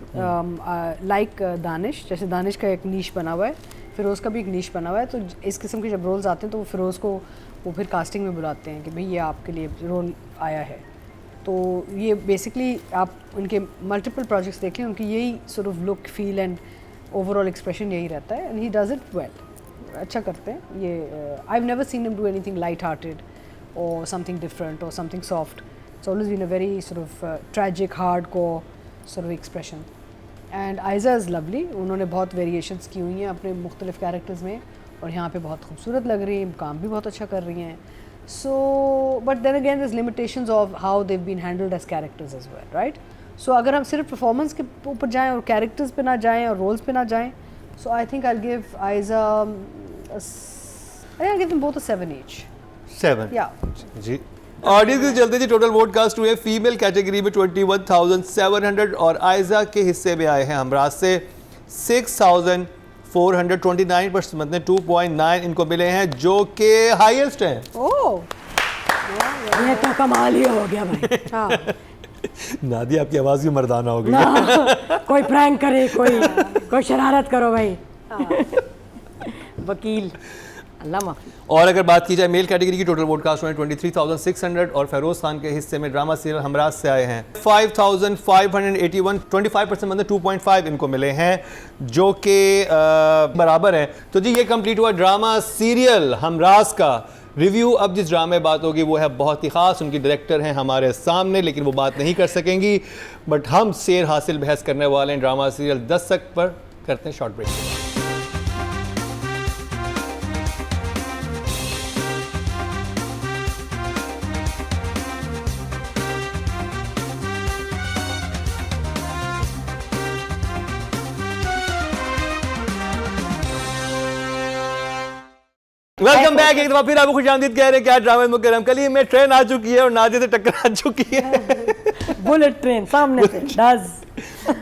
Like Danish, जैसे दानिश का एक नीश बना हुआ है, फिरोज़ का भी एक नीश बना हुआ है, तो इस किस्म के जब रोल्स आते हैं तो वो फिरोज़ को वो फिर कास्टिंग में बुलाते हैं कि भाई ये आपके लिए रोल आया है। तो ये बेसिकली आप उनके मल्टीपल प्रोजेक्ट्स देखें, उनकी यही sort of look, feel and overall expression यही रहता है, and he does it well, अच्छा करते हैं ये। I have never seen him do anything light hearted और समथिंग डिफरेंट और something soft. It's always been a very sort of tragic hardcore sort of expression. And Aiza is lovely, उन्होंने बहुत variations की हुई हैं अपने मुख्तलिफ कैरेक्टर्स में, और यहाँ पे बहुत खूबसूरत लग रही हैं, काम भी बहुत अच्छा कर रही हैं। So but then again there's limitations of how they've been handled as characters as well, right? So अगर हम सिर्फ परफॉर्मेंस के ऊपर जाएं और कैरेक्टर्स पे ना जाएं और रोल्स पे ना जाएं, so I think I'll give Aiza I'll give them both a 7 each. 7 Yeah. Ji. Audience के चलते जी टोटल वोट कास्ट हुए फीमेल कैटेगरी में 21,700 और आयजा के हिस्से में आए हैं हमराज से 6,429 मतलब 2.9 इनको मिले हैं, जो कि हाईएस्ट हैं। Oh, ये तो कमाल ही हो गया भाई। हाँ, नादिया आपकी आवाज़ भी मर्दाना हो गई। कोई प्रैंक करे, कोई शरारत करो भाई। वकील, अल्लाह माफ़ी। और अगर बात की जाए मेल कैटेगरी की टोटल वोट कास्ट हुए 23,600 और फेरोज खान के हिस्से में ड्रामा सीरियल हमराज से आए हैं 5,581 25% मतलब 2.5 इनको मिले हैं, जो कि बराबर है। तो जी ये कंप्लीट हुआ ड्रामा सीरियल हमराज का रिव्यू। अब जिस ड्रामे बात होगी वो है बहुत ही ख़ास, उनकी डायरेक्टर हैं हमारे सामने लेकिन वो बात नहीं कर सकेंगी, बट हम शेर हासिल बहस करने वाले हैं ड्रामा सीरियल दस्तक पर। करते हैं शॉर्ट ब्रेक। Welcome back. एक दफा फिर आपको खुशामदीद कह रहे हैं। क्या ड्रामा मुकर्रम कली में ट्रेन आ चुकी है और नादिया से टक्कर आ चुकी है। बुलेट ट्रेन सामने से डज।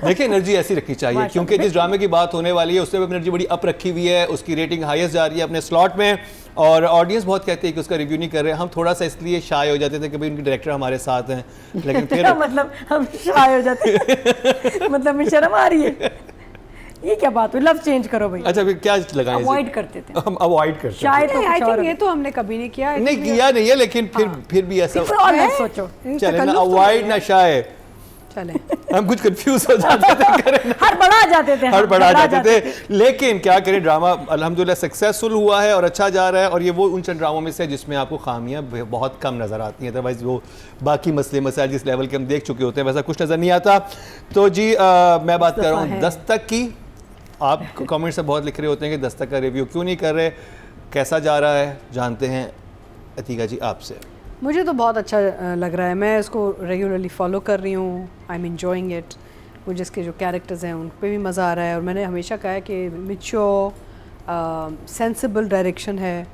देखिए एनर्जी ऐसी रखनी चाहिए, क्योंकि जिस ड्रामे की बात होने वाली है उससे एनर्जी बड़ी अप रखी हुई है, उसकी रेटिंग हाईएस्ट जा रही है अपने स्लॉट में, और ऑडियंस बहुत कहती है कि उसका रिव्यू नहीं कर रहे। हम थोड़ा सा इसलिए शाय हो जाते थे कि भाई उनके डायरेक्टर हमारे साथ हैं, लेकिन फिर मतलब हम शाय हो जाते हैं। मतलब में शर्म आ रही है। ये क्या बात हुई? लव चेंज करो भाई। अच्छा फिर क्या लगाएं? अवॉइड करते थे हम अवॉइड करते हैं। शायद तो आई कुछ और थिंक ये तो हमने कभी नहीं किया। नहीं किया नहीं है, लेकिन फिर भी ऐसा कोई और मत सोचो। चले ना, अवॉइड ना शाय। चले हम कुछ कंफ्यूज हो जाते थे, करें हर बढ़ा जाते थे, हर बढ़ा जाते थे, लेकिन क्या करें ड्रामा अल्हम्दुलिल्लाह सक्सेसफुल हुआ है और अच्छा जा रहा है। और ये वो उन चंद ड्रामों में से है जिसमें आपको खामियां बहुत कम नज़र आती हैं, अदरवाइज वो बाकी मसले मसाइल जिस लेवल के हम देख चुके होते हैं वैसा कुछ नज़र नहीं आता। तो जी मैं बात कर रहा हूँ दस्तक की। आप कमेंट से बहुत लिख रहे होते हैं कि दस्तक का रिव्यू क्यों नहीं कर रहे, कैसा जा रहा है, जानते हैं अतीका जी आपसे। मुझे तो बहुत अच्छा लग रहा है, मैं इसको रेगुलरली फॉलो कर रही हूँ, आई एम एंजॉइंग इट। मुझे इसके जो कैरेक्टर्स हैं उन पे भी मज़ा आ रहा है, और मैंने हमेशा कहा है कि मैच्योर सेंसिबल डायरेक्शन है,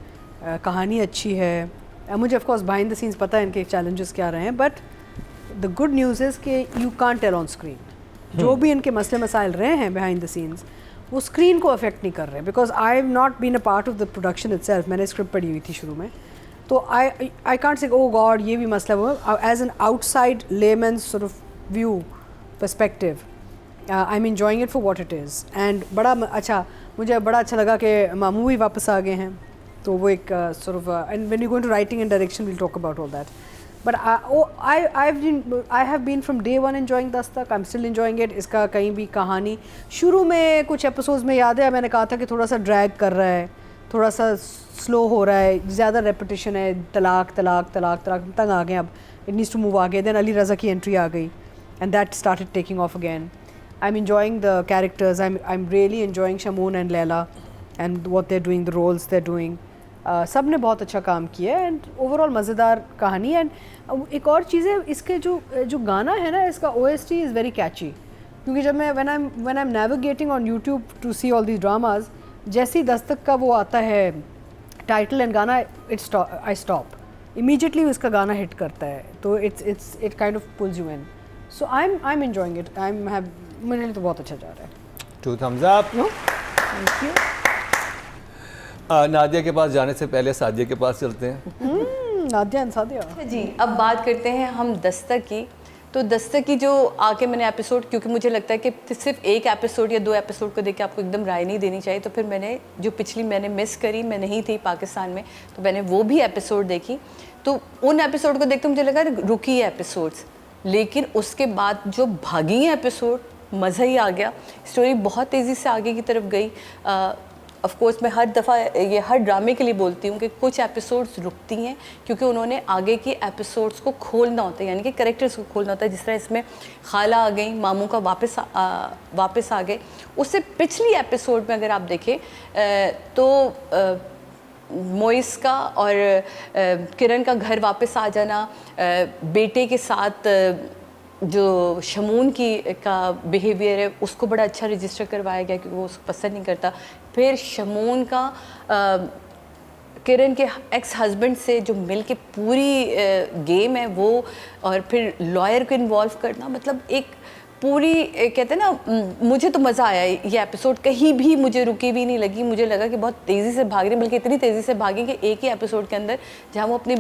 कहानी अच्छी है। मुझे of course behind the scenes पता है इनके चैलेंजेस क्या रहे हैं, but the good news is कि you can't tell on screen. जो भी इनके मसले मसाइल रहे हैं बिहाइंड द सीन्स वो स्क्रीन को अफेक्ट नहीं कर रहे, because I have not been a part of the production itself. मैंने स्क्रिप्ट पढ़ी हुई थी शुरू में, तो I can't say O God ये भी मसला वो। As an outside layman sort of view perspective I am enjoying it for what it is and मुझे बड़ा अच्छा लगा कि मामू भी वापस आ गए हैं, तो वो एक sort of and when you go into writing and direction we'll talk about all that, but I have been from day one enjoying Dastak. I'm still enjoying it. इसका कहीं भी कहानी शुरू में कुछ एपिसोड्स में याद है मैंने कहा था कि थोड़ा सा ड्रैग कर रहा है, थोड़ा सा स्लो हो रहा है, ज़्यादा रेपिटेशन है, तलाक तलाक तलाक तलाक, तंग आ गए अब, इट नीड्स टू मूव आगे. देन अली रज़ा की एंट्री आ गई and that started taking off again. I'm enjoying the characters. I'm really enjoying Shamoon and Leila and what they're doing, the roles they're doing. सब ने बहुत अच्छा काम किया है एंड ओवरऑल मज़ेदार कहानी. एंड एक और चीज़ है, इसके जो गाना है ना, इसका OST इज़ वेरी कैची, क्योंकि जब मैं when I'm navigating on YouTube to see all these dramas, जैसे ही दस्तक का वो आता है टाइटल एंड गाना, I stop immediately. उसका गाना हिट करता है, तो it kind of pulls you in. So I'm enjoying it. मेरे लिए तो बहुत अच्छा जा रहा है. 2 thumbs up. Thank you. Nadia के पास जाने से पहले सादिया के पास चलते हैं. नादिया एंड सादिया जी. अब बात करते हैं हम दस्तक की. तो दस्तक की जो आके मैंने एपिसोड, क्योंकि मुझे लगता है कि सिर्फ एक एपिसोड या 2 एपिसोड को देख के आपको एकदम राय नहीं देनी चाहिए, तो फिर मैंने जो पिछली मैंने मिस करी, मैं नहीं थी पाकिस्तान में, तो मैंने वो भी एपिसोड देखी. तो उन एपिसोड को देखते मुझे लगा रुकी है एपिसोड्स, लेकिन उसके बाद जो भागी हैं एपिसोड, मज़ा ही आ गया. स्टोरी बहुत तेज़ी से आगे की तरफ गई. ऑफ कोर्स मैं हर दफ़ा ये हर ड्रामे के लिए बोलती हूँ कि कुछ एपिसोड्स रुकती हैं क्योंकि उन्होंने आगे की एपिसोड्स को खोलना होता है, यानी कि कैरेक्टर्स को खोलना होता है. जिस तरह इसमें खाला आ गई, मामू का वापस आ गए. उससे पिछली एपिसोड में अगर आप देखें तो मोइस का और किरण का घर वापस आ जाना, बेटे के साथ जो शमून का बिहेवियर है उसको बड़ा अच्छा रजिस्टर करवाया गया क्योंकि वो उसको पसंद नहीं करता. फिर शमून का किरण के एक्स हस्बैंड से जो मिल के पूरी गेम है वो, और फिर लॉयर को इन्वॉल्व करना, मतलब एक पूरी कहते हैं ना, मुझे तो मज़ा आया. ये एपिसोड कहीं भी मुझे रुकी भी नहीं लगी. मुझे लगा कि बहुत तेज़ी से भाग रही, बल्कि इतनी तेज़ी से भागी कि एक ही एपिसोड के अंदर जहाँ वो अपनी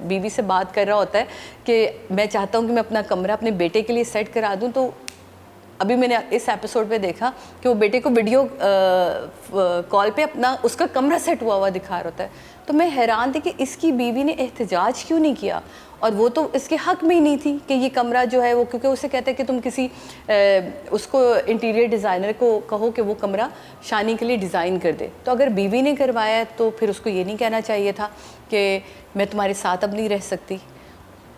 बीवी से बात कर रहा होता है कि मैं चाहता हूँ कि मैं अपना कमरा अपने बेटे के लिए सेट करा दूँ, तो अभी मैंने इस एपिसोड पे देखा कि वो बेटे को वीडियो कॉल पे अपना उसका कमरा सेट हुआ हुआ दिखा रहा होता है. तो मैं हैरान थी कि इसकी बीवी ने एहतजाज क्यों नहीं किया, और वो तो इसके हक में ही नहीं थी कि ये कमरा जो है वो, क्योंकि उसे कहते हैं कि तुम किसी उसको इंटीरियर डिज़ाइनर को कहो कि वो कमरा शानी के लिए डिज़ाइन कर दे. तो अगर बीवी ने करवाया तो फिर उसको ये नहीं कहना चाहिए था कि मैं तुम्हारे साथ अब नहीं रह सकती,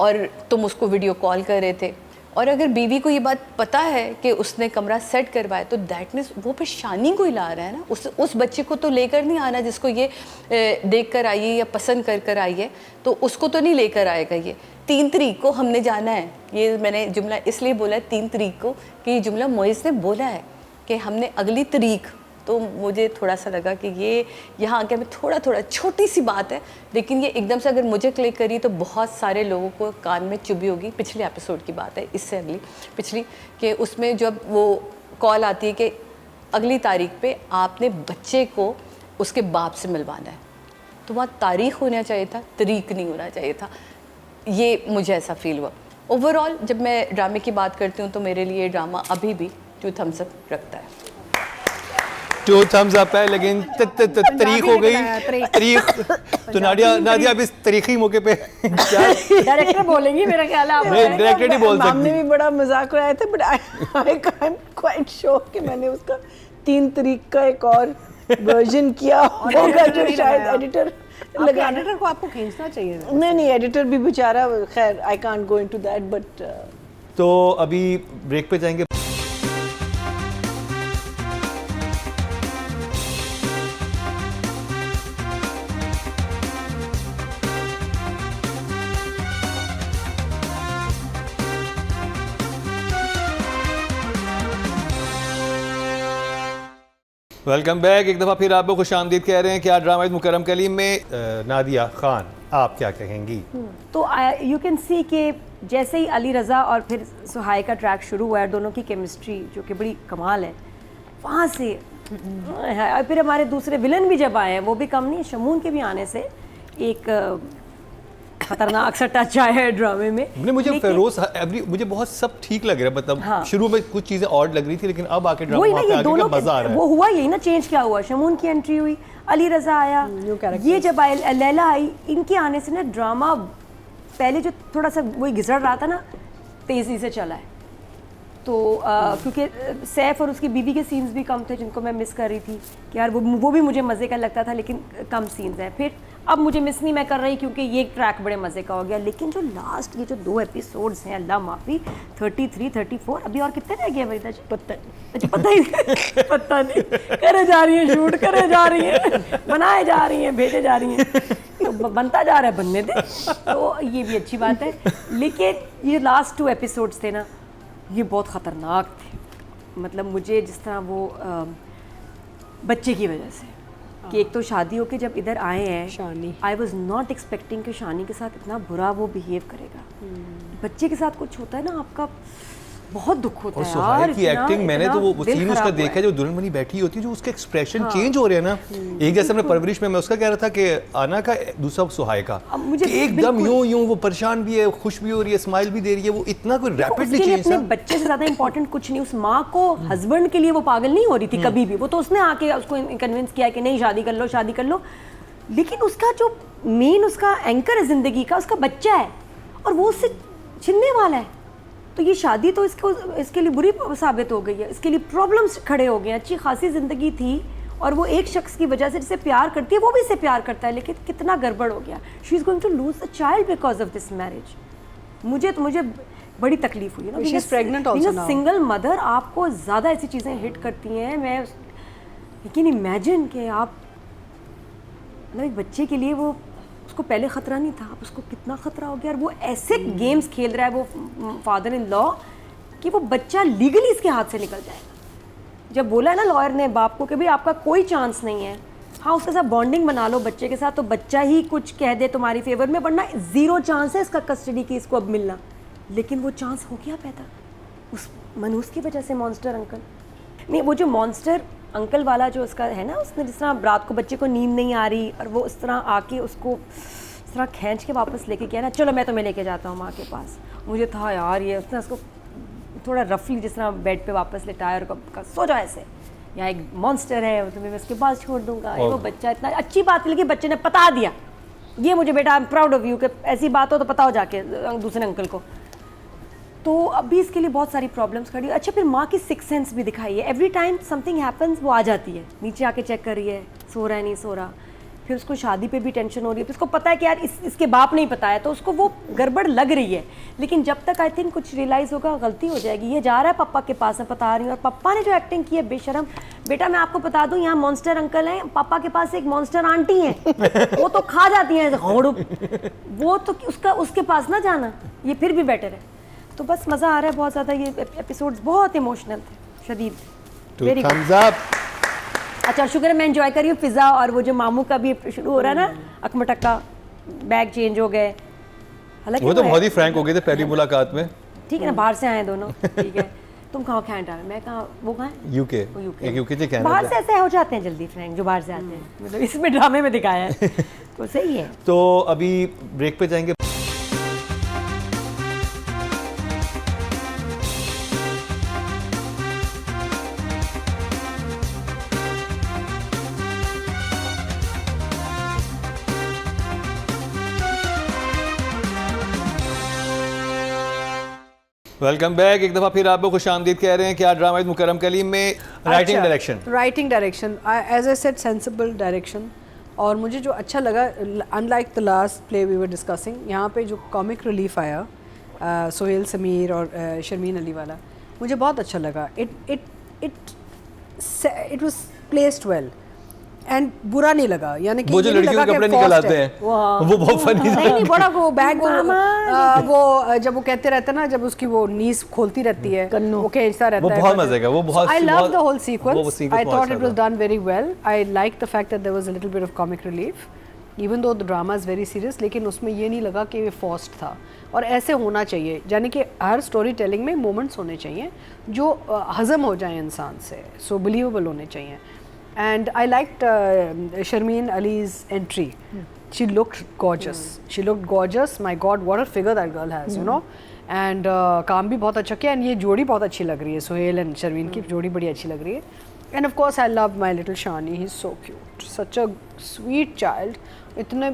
और तुम उसको वीडियो कॉल कर रहे थे. और अगर बीवी को ये बात पता है कि उसने कमरा सेट करवाया तो दैट मीन्स वो फिर शानी को ही ला रहा है ना, उस बच्चे को तो लेकर नहीं आना जिसको ये देख कर आई है या पसंद कर आई है, तो उसको तो नहीं लेकर आएगा. ये 3 तारीख को हमने जाना है, ये मैंने जुमला इसलिए बोला है 3 तारीख को कि ये जुमला मोइस ने बोला है कि हमने अगली तारीख. तो मुझे थोड़ा सा लगा कि ये यहाँ आके मैं थोड़ा छोटी सी बात है, लेकिन ये एकदम से अगर मुझे क्लिक करी तो बहुत सारे लोगों को कान में चुभी होगी. पिछले एपिसोड की बात है, इससे अगली पिछली, कि उसमें जब वो कॉल आती है कि अगली तारीख पे आपने बच्चे को उसके बाप से मिलवाना है, तो वहाँ तारीख होना चाहिए था, तारीख नहीं होना चाहिए था. ये मुझे ऐसा फील हुआ. ओवरऑल जब मैं ड्रामे की बात करती हूँ तो मेरे लिए ड्रामा अभी भी 2 thumbs up रखता है. 2 thumbs up है, लेकिन तारीख हो गई तारीख. तो नादिया अब इस तारीखी मौके पे क्या डायरेक्टर बोलेंगी मेरा ख्याल है. आप डायरेक्टर ही बोल सकती. हमने भी बड़ा मजाक उड़ाया था, but I am quite sure कि मैंने उसका 3 तारीख का एक और वर्जन किया होगा जो शायद एडिटर लगा. एडिटर को आपको खींचना चाहिए. नहीं, एडिटर भी बेचारा, खैर I can't go into that. But तो अभी ब्रेक पे जाएंगे. Welcome back. एक दफ़ा फिर आपको खुश आमदीद कह रहे हैं कि आज ड्रामा मुकरम कलीम में नादिया खान आप क्या कहेंगी? तो यू कैन सी कि जैसे ही अली रज़ा और फिर सुहाई का ट्रैक शुरू हुआ है, दोनों की केमिस्ट्री जो कि बड़ी कमाल है, वहाँ से और फिर हमारे दूसरे विलन भी जब आए हैं वो भी कम नहीं, शमून के भी आने से एक खतरनाक सा टच आया है ड्रामे में। नहीं, मुझे फेरोज मुझे बहुत सब ठीक लग रहा है, मतलब हाँ। शुरू में कुछ चीजें ऑड लग रही थी, लेकिन अब आके ड्रामा वही ना, पे ये आके दोनों का मजा आ रहा है। वो हुआ यही ना, चेंज क्या हुआ, शमून की एंट्री हुई, अली रजा आया, ये जब लैला आई, इनके आने से ना ड्रामा पहले जो थोड़ा सा वही घिसड़ रहा था ना, तेजी से चला है। तो क्योंकि सैफ और उसकी बीवी के सीन्स भी कम थे जिनको मैं मिस कर रही थी कि यार वो भी मुझे मज़े का लगता था, लेकिन कम सीन्स हैं। फिर अब मुझे मिस नहीं मैं कर रही क्योंकि ये ट्रैक बड़े मज़े का हो गया। लेकिन जो लास्ट ये जो 2 एपिसोड्स हैं, अल्लाह माफ़ी, 33, 34, अभी और कितने रह गए वरीदा जी? पता ही पता नहीं, करे जा रही हैं शूट, करे जा रही हैं, बनाए जा रही हैं, भेजे जा रही हैं, तो बनता जा रहा है, बनने दे। तो ये भी अच्छी बात है। लेकिन ये लास्ट 2 एपिसोड्स थे ना, ये बहुत ख़तरनाक थे। मतलब मुझे जिस तरह वो बच्चे की वजह से कि एक तो शादी होके जब इधर आए हैं, शानी, आई वॉज नॉट एक्सपेक्टिंग कि शानी के साथ इतना बुरा वो बिहेव करेगा। बच्चे के साथ कुछ होता है ना, आपका बहुत दुख होता और है सुहाइल यार। की एक्टिंग, मैंने तो वो दिल सीन उसका खराब हुआ देखा है। जो दुल्हन बनी बैठी होती है, जो उसके एक्सप्रेशन चेंज हो रहे हैं ना, एक जैसे हमने परवरिश में मैं उसका कह रहा था कि आना का, दूसरा सुहाइल का, अब मुझे कि एकदम यूं वो परेशान भी है, खुश भी हो रही है, स्माइल भी दे रही है, वो इतना कोई रैपिडली उसके लिए चेंज अपने था। बच्चे से ज्यादा इंपॉर्टेंट कुछ नहीं। उस माँ को हस्बैंड के लिए वो पागल नहीं हो रही थी कभी भी, वो तो उसने आके उसको कन्विंस किया कि नहीं शादी कर लो, शादी कर लो। लेकिन उसका जो मेन उसका एंकर है जिंदगी का, उसका बच्चा है और वो उससे छिनने वाला है। तो ये शादी तो इसके लिए बुरी साबित हो गई है, इसके लिए प्रॉब्लम्स खड़े हो गए हैं। अच्छी खासी ज़िंदगी थी और वो एक शख्स की वजह से जिसे प्यार करती है वो भी इसे प्यार करता है, लेकिन कितना गड़बड़ हो गया। She is going to lose the child because of this marriage. मुझे बड़ी तकलीफ हुई है ना, She is pregnant also now. Single mother आपको ज़्यादा ऐसी चीज़ें हिट करती हैं। लेकिन इमेजिन कि आप मतलब एक बच्चे के लिए वो, उसको पहले ख़तरा नहीं था, अब उसको कितना ख़तरा हो गया। और वो ऐसे गेम्स खेल रहा है वो फादर इन लॉ कि वो बच्चा लीगली इसके हाथ से निकल जाएगा। जब बोला है ना लॉयर ने बाप को कि भाई आपका कोई चांस नहीं है, हाँ उसके साथ बॉन्डिंग बना लो बच्चे के साथ, तो बच्चा ही कुछ कह दे तुम्हारी फेवर में, वरना 0 चांस है इसका कस्टडी की इसको अब मिलना। लेकिन वो चांस हो गया पैदा उस मनूस की वजह से। मॉन्स्टर अंकल नहीं, वो जो मॉन्स्टर अंकल वाला जो उसका है ना, उसने जिस तरह रात को बच्चे को नींद नहीं आ रही और वो इस तरह आके उसको इस तरह खींच के वापस लेके गया ना, चलो मैं तुम्हें लेके जाता हूँ माँ के पास। मुझे था यार ये उसने उसको थोड़ा रफली जिस तरह बेड पे वापस लिटाया और कहा सो जाओ ऐसे, यहाँ एक मॉन्स्टर है तुम्हें मैं उसके पास छोड़ दूंगा। वो बच्चा इतना अच्छी बात है, लेकिन बच्चे ने बता दिया, ये मुझे बेटा I am proud of you कि ऐसी बात हो तो पता हो जाके दूसरे अंकल को। तो अभी इसके लिए बहुत सारी प्रॉब्लम्स खड़ी। अच्छा फिर माँ की सिक्स सेंस भी दिखाई है, एवरी टाइम समथिंग हैपन्स वो आ जाती है, नीचे आके चेक कर रही है सो रहा है नहीं सो रहा। फिर उसको शादी पे भी टेंशन हो रही है, फिर उसको पता है कि यार इसके बाप नहीं पता है, तो उसको वो गड़बड़ लग रही है। लेकिन जब तक आई थिंक कुछ रियलाइज़ होगा गलती हो जाएगी। ये जा रहा है पापा के पास, मैं बता रही हूँ, और पापा ने जो एक्टिंग की है बेशरम। बेटा मैं आपको बता दूँ यहाँ मॉन्स्टर अंकल हैं, पापा के पास एक मॉन्स्टर आंटी हैं, वो तो खा जाती हैं वो तो उसके पास ना जाना, ये फिर भी बेटर है। तो बस मज़ा आ रहा है बहुत ज़्यादा। ये एपिसोड्स बहुत इमोशनल थे, शदीद, वेरी गुड। अच्छा शुक्र है मैं एंजॉय कर रही हूँ पिज़्ज़ा, और वो जो मामू का भी शुरू हो रहा है ना, अकमटक्का, बैग चेंज हो गए, हालांकि वो तो बहुत ही फ्रैंक हो गए थे पहली मुलाकात में। ठीक है ना, बाहर से आए दोनों, ठीक है। तुम कहाँ कैनेडा में, मैं कहाँ, वो कहाँ है यूके, एक यूके से कनाडा। बाहर से ऐसे हो जाते हैं जल्दी फ्रैंक जो बाहर से आते हैं, मतलब इसमें ड्रामे में दिखाया है तो सही है। तो अभी ब्रेक पे जाएंगे। Welcome back. एक दफ़ा फिर आपको खुशामदीद कह रहे हैं कि आज ड्रामा मुकर्रम कलीम में writing direction as a set sensible direction. और मुझे जो अच्छा लगा, unlike the last play we were discussing, यहाँ पे जो कॉमिक रिलीफ आया सोहेल समीर और शर्मीन अली वाला, मुझे बहुत अच्छा लगा। It was placed well and बुरा नहीं लगा, यानी कि वो जो लड़कियों के कपड़े निकल आते हैं वो बहुत फनी था। नहीं बड़ा वो बैग वो जब वो कहते रहते हैं ना, जब उसकी वो नीस खोलती रहती है, वो खींचता रहता है, वो बहुत मजे का, वो बहुत I love the whole sequence. I thought बहुत it was done very well. I like the fact that there was a little bit of comic relief even though the drama is very serious, लेकिन उसमें ये नहीं लगा कि ये forced था। और ऐसे होना चाहिए, यानी कि हर स्टोरी टेलिंग में मोमेंट्स होने चाहिए जो हज़म हो जाए इंसान से, सो बिलीवेबल होने चाहिए। And I liked Sharmeen Ali's entry she looked gorgeous. She looked gorgeous. My God, what a figure that girl has, you know. And काम भी बहुत अच्छा किया. And ये जोड़ी बहुत अच्छी लग रही है. सोहेल and शर्वीन की जोड़ी बड़ी अच्छी लग रही है. And of course, I love my little Shani. He's so cute. Such a sweet child. इतने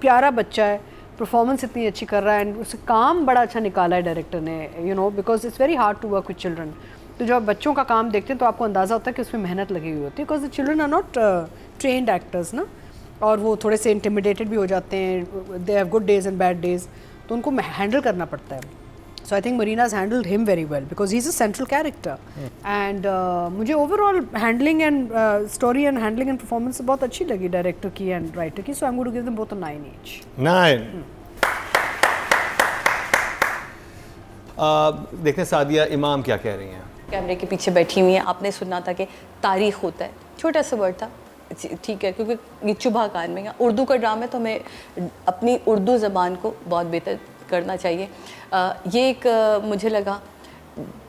प्यारा बच्चा है. परफॉर्मेंस इतनी अच्छी कर रहा है. एंड उससे काम बड़ा अच्छा निकाला है डायरेक्टर ने, you know, because it's very hard to work with children. तो जब आप बच्चों का काम देखते हैं तो आपको अंदाज़ा होता है कि उसमें मेहनत लगी हुई होती है, because the children are not trained actors ना, और वो थोड़े से इंटिमिडेटेड भी हो जाते हैं. They have good days and bad days, तो उनको हैंडल करना पड़ता है. So I think Marina's handled him very well because he is a central character. And मुझे overall handling and story and handling and performance बहुत अच्छी लगी डायरेक्टर की एंड राइटर की. So I am going to give them both a 9 each. 9. देखते सादिया इमाम क्या कह रही हैं. कैमरे के पीछे बैठी हुई हैं. आपने सुना था कि तारीख होता है, छोटा सा वर्ड था, ठीक है, क्योंकि ये चुभा कान में है. उर्दू का ड्रामा है तो हमें अपनी उर्दू ज़बान को बहुत बेहतर करना चाहिए. ये एक मुझे लगा,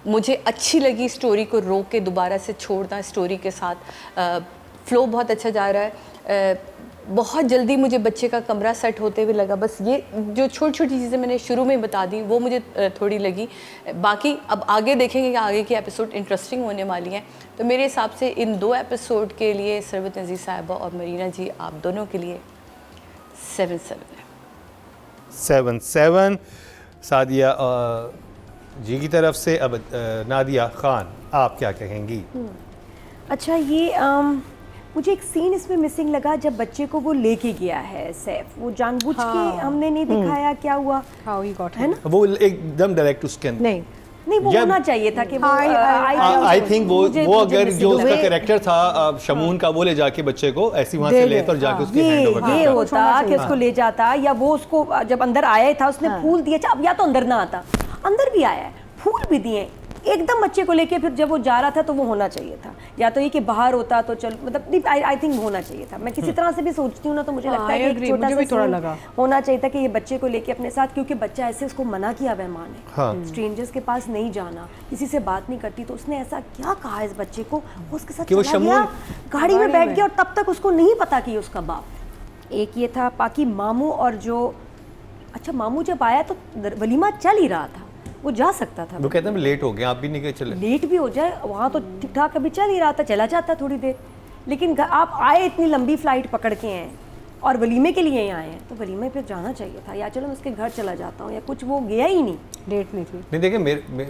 मुझे अच्छी लगी स्टोरी को रोक के दोबारा से छोड़ना स्टोरी के साथ. फ्लो बहुत अच्छा जा रहा है. बहुत जल्दी मुझे बच्चे का कमरा सेट होते हुए लगा. बस ये जो छोटी छोटी चीज़ें मैंने शुरू में बता दी वो मुझे थोड़ी लगी. बाकी अब आगे देखेंगे कि आगे की एपिसोड इंटरेस्टिंग होने वाली हैं. तो मेरे हिसाब से इन 2 एपिसोड के लिए सरवत नज़ीर साहिबा और मरीना जी, आप दोनों के लिए 7/7 है. 7/7. सादिया जी की तरफ से. अब नादिया खान, आप क्या कहेंगी. अच्छा, ये मुझे एक सीन इसमें मिसिंग लगा जब बच्चे को वो लेके गया है सैफ. वो जानबूझ के हमने नहीं दिखाया क्या हुआ, हाउ ही गॉट, है ना. वो एकदम डायरेक्ट टू स्किन. नहीं वो होना चाहिए था कि आई थिंक वो अगर जो उसका कैरेक्टर था शमून का, वो ले जाके बच्चे को ऐसी वहां से लेकर जाके उसके हैंड ओवर ये होता कि उसको ले जाता, या वो उसको जब अंदर आया था उसने फूल दिए. अब या तो अंदर ना आता, अंदर भी आया है, फूल भी दिए एकदम बच्चे को लेके. फिर जब वो जा रहा था तो वो होना चाहिए था, या तो ये कि बाहर होता तो चल, मतलब आई थिंक होना चाहिए था. मैं किसी तरह से भी सोचती हूँ ना, तो मुझे लगता है कि एक छोटा सा थोड़ा लगा होना चाहिए था कि ये बच्चे को लेके अपने साथ, क्योंकि बच्चा ऐसे उसको मना किया हुआ माँ ने, स्ट्रेंजर्स के पास नहीं जाना, किसी से बात नहीं करती. तो उसने ऐसा क्या कहा इस बच्चे को, उसके साथ चला गया, गाड़ी में बैठ गया, और तब तक उसको नहीं पता कि उसका बाप. एक ये था. बाकी मामू, और जो अच्छा मामू जब आया तो वलीमा चल ही रहा था, वो जा सकता था. वो कहते हैं लेट हो गए, आप भी नहीं चले. लेट भी हो जाए वहाँ तो ठीक ठाक अभी चल ही रहा था, चला जाता थोड़ी देर. लेकिन आप आए, इतनी लंबी फ्लाइट पकड़ के हैं और वलीमे के लिए आए हैं, तो वलीमे पे जाना चाहिए था, या चलो मैं उसके घर चला जाता हूँ, या कुछ. वो गया ही नहीं, डेट नहीं थी. नहीं देखिए,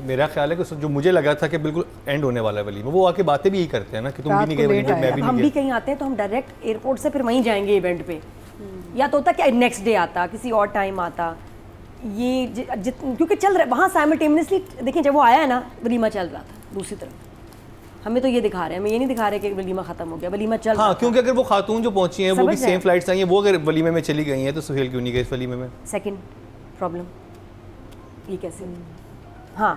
मेरा ख्याल है कि जो मुझे लगा था कि बिल्कुल एंड होने वाला है वलीमा, वो आके बातें भी यही करते हैं ना कि तुम भी नहीं गए वलीमे, मैं भी नहीं. हम भी कहीं आते हैं तो हम डायरेक्ट एयरपोर्ट से फिर वहीं जाएंगे इवेंट पे, या तो होता कि नेक्स्ट डे आता, किसी और टाइम आता. ये क्योंकि चल रहा वहाँ साइमल्टेनियसली. देखिए जब वो आया है ना, वलीमा चल रहा था दूसरी तरफ. हमें तो ये दिखा रहे हैं, हमें ये नहीं दिखा रहे कि वलीमा खत्म हो गया, वलीमा चल रहा था. क्योंकि अगर वो खातून जो पहुंची हैं वो भी सेम फ्लाइट्स आई हैं, वो अगर वलीमे में चली गई हैं तो सुहेल क्यों नहीं गए इस वलीमे में. सेकंड प्रॉब्लम ये कैसे. हाँ,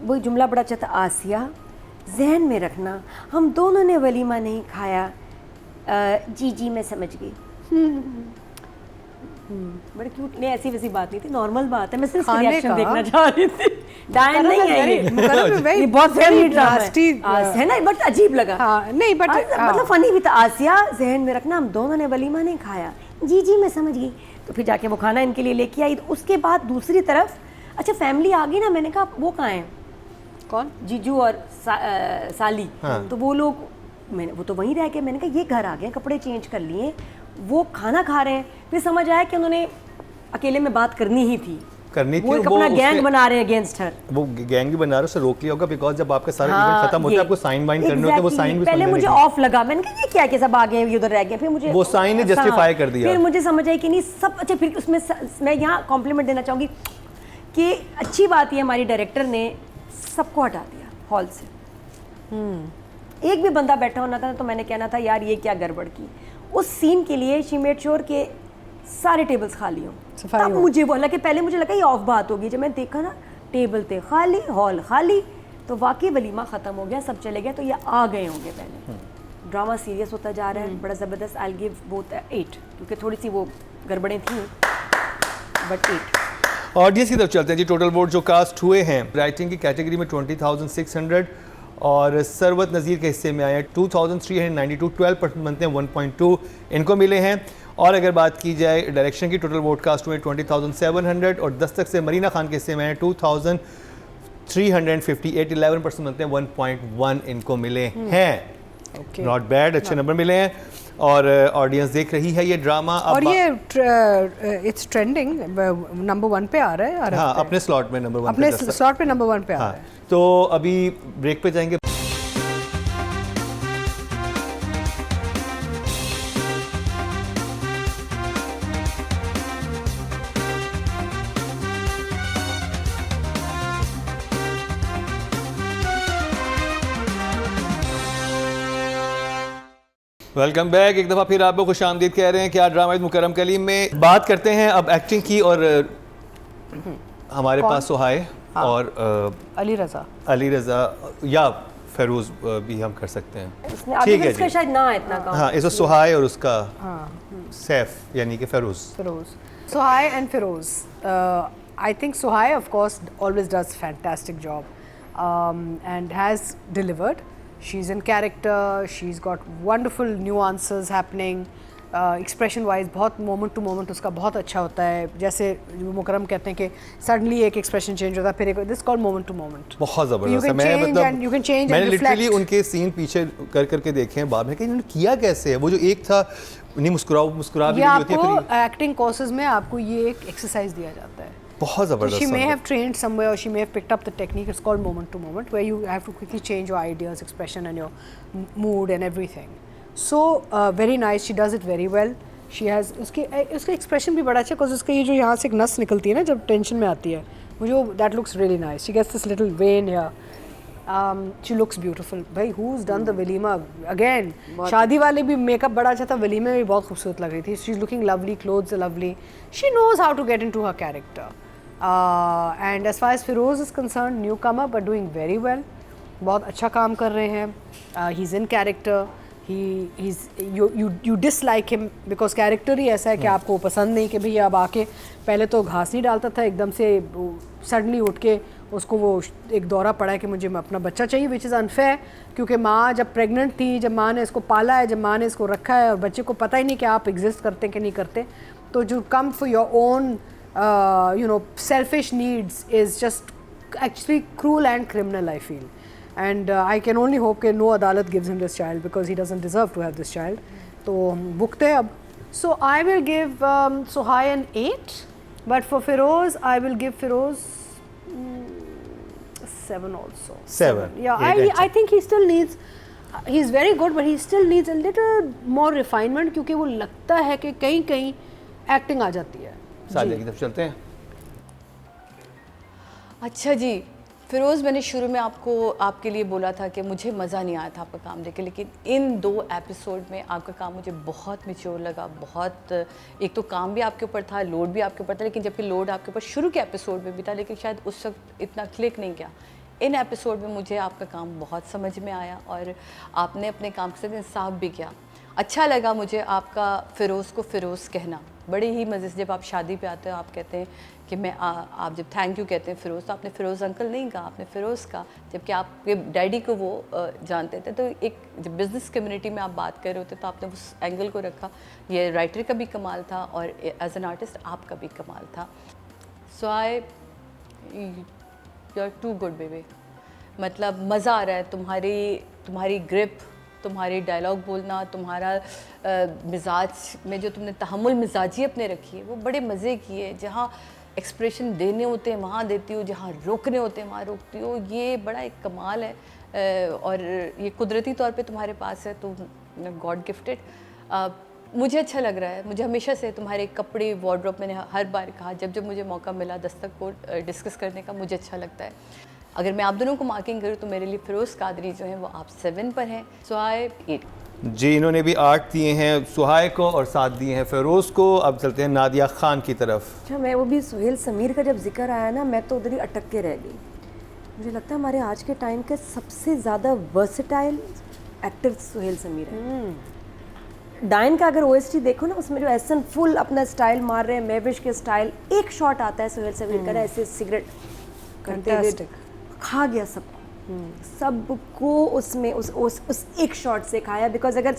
वो जुमला बड़ा अच्छा था. आसिया, जहन में रखना हम दोनों ने वलीमा नहीं खाया. जी मैं समझ गई. बड़े क्यूट. नहीं ऐसी वैसी बात नहीं थी, नॉर्मल बात है. मैं सिर्फ रिएक्शन देखना चाह रही थी. डायन नहीं है ये बहुत फनी ड्रामा है ना, बट अजीब लगा. नहीं बट मतलब फनी भी था. आसिया, जहन में रखना हम दोनों ने वलीमा नहीं खाया. जी मैं समझ गई. तो फिर जाके वो खाना इनके लिए लेके आई. उसके बाद दूसरी तरफ अच्छा फैमिली आ गई ना. मैंने कहा वो कहाँ हैं, कौन, जीजू और साली. तो वो लोग, वो तो वहीं रह गए. मैंने कहा ये घर आ गए, कपड़े चेंज कर लिए, वो खाना खा रहे हैं. फिर समझ आया कि उन्होंने अकेले में बात करनी ही थी. वो अपना गैंग बना रहे हैं अगेंस्ट हर. वो गैंग भी बना रहे, उसे रोक लिया होगा बिकॉज़ जब आपका सारा इवेंट खत्म होता है आपको साइन वाइन करने होते हैं. वो साइन भी पहले मुझे ऑफ लगा. मैंने कहा ये क्या कि सब आ गए ये उधर रह गए. फिर मुझे वो साइन ने जस्टिफाई कर दिया. फिर मुझे समझ आई कि नहीं सब अच्छा. फिर उसमें मैं यहाँ कॉम्प्लीमेंट देना चाहूँगी कि अच्छी बात ये हमारी डायरेक्टर ने सबको हटा दिया हॉल से. एक भी बंदा बैठा होना था तो मैंने कहना था यार ये क्या गड़बड़ की. उस सीन के लिए शी मेड श्योर के सारे टेबल्स खाली हों. तब मुझे बोला कि पहले मुझे लगा ये ऑफ बात होगी. जब मैंने देखा ना टेबल थे खाली, हॉल खाली, तो वाकई वलीमा ख़त्म हो गया, सब चले गए. तो ये आ गए होंगे पहले. ड्रामा सीरियस होता जा रहा है, बड़ा ज़बरदस्त. आई गिव बोथ 8 क्योंकि थोड़ी सी वो गड़बड़ें थी, बट 8. ऑडियंस की तरफ चलते हैं जी. टोटल वोट जो कास्ट हुए हैं राइटिंग की कैटेगरी में 20,600 और सरवत नज़ीर के हिस्से में आए 2,392. 12% बनते हैं 1.2 इनको मिले हैं. और अगर बात की जाए डायरेक्शन की, टोटल वोडकास्ट हुए 20,700 और दस्तक से मरीना खान के हिस्से में 2,358, 11% बनते हैं, 1.1 इनको मिले हैं। नॉट बैड, अच्छे नंबर मिले हैं और ऑडियंस देख रही है ये ड्रामा। और ये इट्स ट्रेंडिंग नंबर 1 पे आ रहा है। हाँ, अपने स्लॉट में नंबर 1 अपने स्लॉट पे नंबर 1 पे आ रहा है। तो अभी ब्रेक पे जाएंगे। Welcome back. एक दफ़ा फिर आपको खुश आमदीद कह रहे हैं कि आज ड्रामा मुकरम कलीम में बात करते हैं अब एक्टिंग की। और हमारे पास सुहाय और अली रज़ा या फेरोज भी हम कर सकते हैं। ठीक है जी। शायद ना इतना काम। हाँ, इसको सुहाय और उसका सैफ यानी कि Feroze. Suhai and Feroze. I think Suhai of course always does fantastic job and has delivered. She's in character, she's got wonderful nuances happening, expression wise बहुत moment to moment उसका बहुत अच्छा होता है। जैसे मुकरम कहते हैं कि suddenly एक expression change होता है, फिर एक this is called moment to moment। बहुत ज़बरदस्त है। मैं मतलब मैंने लिटरली उनके सीन पीछे कर करके देखे हैं बाद में कि इन्होंने किया कैसे है। वो जो एक था नहीं मुस्कुरा भी नहीं होती है, आपको एक्टिंग कोर्सेज में आपको ये एक एक्सरसाइज दिया जाता है। बहुत ज़बरदस्त। She may have trained somewhere or she may have picked up the technique. It's called moment to moment, where you have to quickly change your ideas, expression and your mood and everything. So very nice. She does it very well. She has उसका expression भी बड़ा अच्छा, because उसका ये जो यहाँ से एक नस निकलती है ना जब टेंशन में आती है, मुझे that looks really nice. She gets this little vein here. She looks beautiful. भाई who's done the walima again? शादी वाले भी मेकअप बड़ा अच्छा था, वलीमे में भी बहुत खूबसूरत लग रही थी. She's looking lovely, clothes are lovely. She knows how to get into her character. And as far as Feroz is concerned, newcomer but doing very well. बहुत अच्छा काम कर रहे हैं. He's in character. You dislike him because character ही ऐसा है कि आपको पसंद नहीं कि भाई अब आके पहले तो घास नहीं डालता था, एकदम से सडनली उठ के उसको वो एक दौरा पड़ा है कि मुझे अपना बच्चा चाहिए, विच इज़ अनफेयर, क्योंकि माँ जब प्रेग्नेंट थी, जब माँ ने इसको पाला है, जब माँ ने इसको रखा है और बच्चे को पता ही नहीं कि आप एग्जिस्ट करते कि नहीं करते, तो जो come for your own selfish needs is just actually cruel and criminal, I feel. And I can only hope that no अदालत gives him this child because he doesn't deserve to have this child. तो भुगते अब. So I will give Suhai an 8, but for Feroz I will give Feroz 7 also. 7. Yeah, I think he still needs. He's very good, but he still needs a little more refinement क्योंकि वो लगता है कि कहीं acting आ जाती है. सादिया की तरफ चलते हैं। अच्छा जी, फिरोज़, मैंने शुरू में आपके लिए बोला था कि मुझे मज़ा नहीं आया था आपका काम देख के, लेकिन इन 2 एपिसोड में आपका काम मुझे बहुत मैच्योर लगा। बहुत, एक तो काम भी आपके ऊपर था, लोड भी आपके ऊपर था, लेकिन जबकि लोड आपके ऊपर शुरू के एपिसोड में भी था, लेकिन शायद उस वक्त इतना क्लिक नहीं किया। इन एपिसोड में मुझे आपका काम बहुत समझ में आया और आपने अपने काम के साथ इंसाफ भी किया। अच्छा लगा मुझे आपका फ़िरोज़ को फ़िरोज़ कहना, बड़े ही मज़े से। जब आप शादी पे आते हो आप कहते हैं कि मैं आप जब थैंक यू कहते हैं फ़िरोज़, तो आपने फ़िरोज़ अंकल नहीं कहा, आपने फ़िरोज़ कहा, जबकि आपके डैडी को वो जानते थे। तो एक जब बिज़नेस कम्युनिटी में आप बात कर रहे होते तो आपने उस एंगल को रखा। ये राइटर का भी कमाल था और एज एन आर्टिस्ट आपका भी कमाल था। So you are too good baby. मतलब मज़ा आ रहा है, तुम्हारी ग्रिप, तुम्हारी डायलॉग बोलना, तुम्हारा मिजाज में जो तुमने तहम्मुल मिजाजी अपने रखी है वो बड़े मज़े की है। जहाँ एक्सप्रेशन देने होते हैं वहाँ देती हो, जहाँ रोकने होते हैं वहाँ रोकती हो। ये बड़ा एक कमाल है और ये कुदरती तौर पे तुम्हारे पास है, तो गॉड गिफ्टेड। मुझे अच्छा लग रहा है। मुझे हमेशा से तुम्हारे कपड़े, वार्डरोब, मैंने हर बार कहा जब मुझे मौका मिला दस्तक को डिस्कस करने का, मुझे अच्छा लगता है। अगर मैं आप दोनों को मार्किंग करूँ तो मेरे लिए फ़िरोज़ कादरी जो हैं वो आप 7 पर हैं, सुहाय 8। जी, इन्होंने भी 8 दिए हैं सुहाय को और 7 दिए हैं फ़िरोज़ को। अब चलते हैं नादिया खान की तरफ। अच्छा, मैं वो भी सुहेल समीर का जब जिक्र आया ना, मैं तो उधर ही अटक के रह गई। मुझे लगता है हमारे आज के टाइम के सबसे ज़्यादा वर्सेटाइल एक्टर सुहेल समीर है। डाइन का अगर OST देखो ना, उसमें जो एहसन फुल अपना स्टाइल मार रहे हैं, महविश के स्टाइल, एक शॉट आता है सुहेल समीर का ना ऐसे सिगरेट करते हुए, खा गया सबको। सबको उसमें उस एक शॉट से खाया। बिकॉज अगर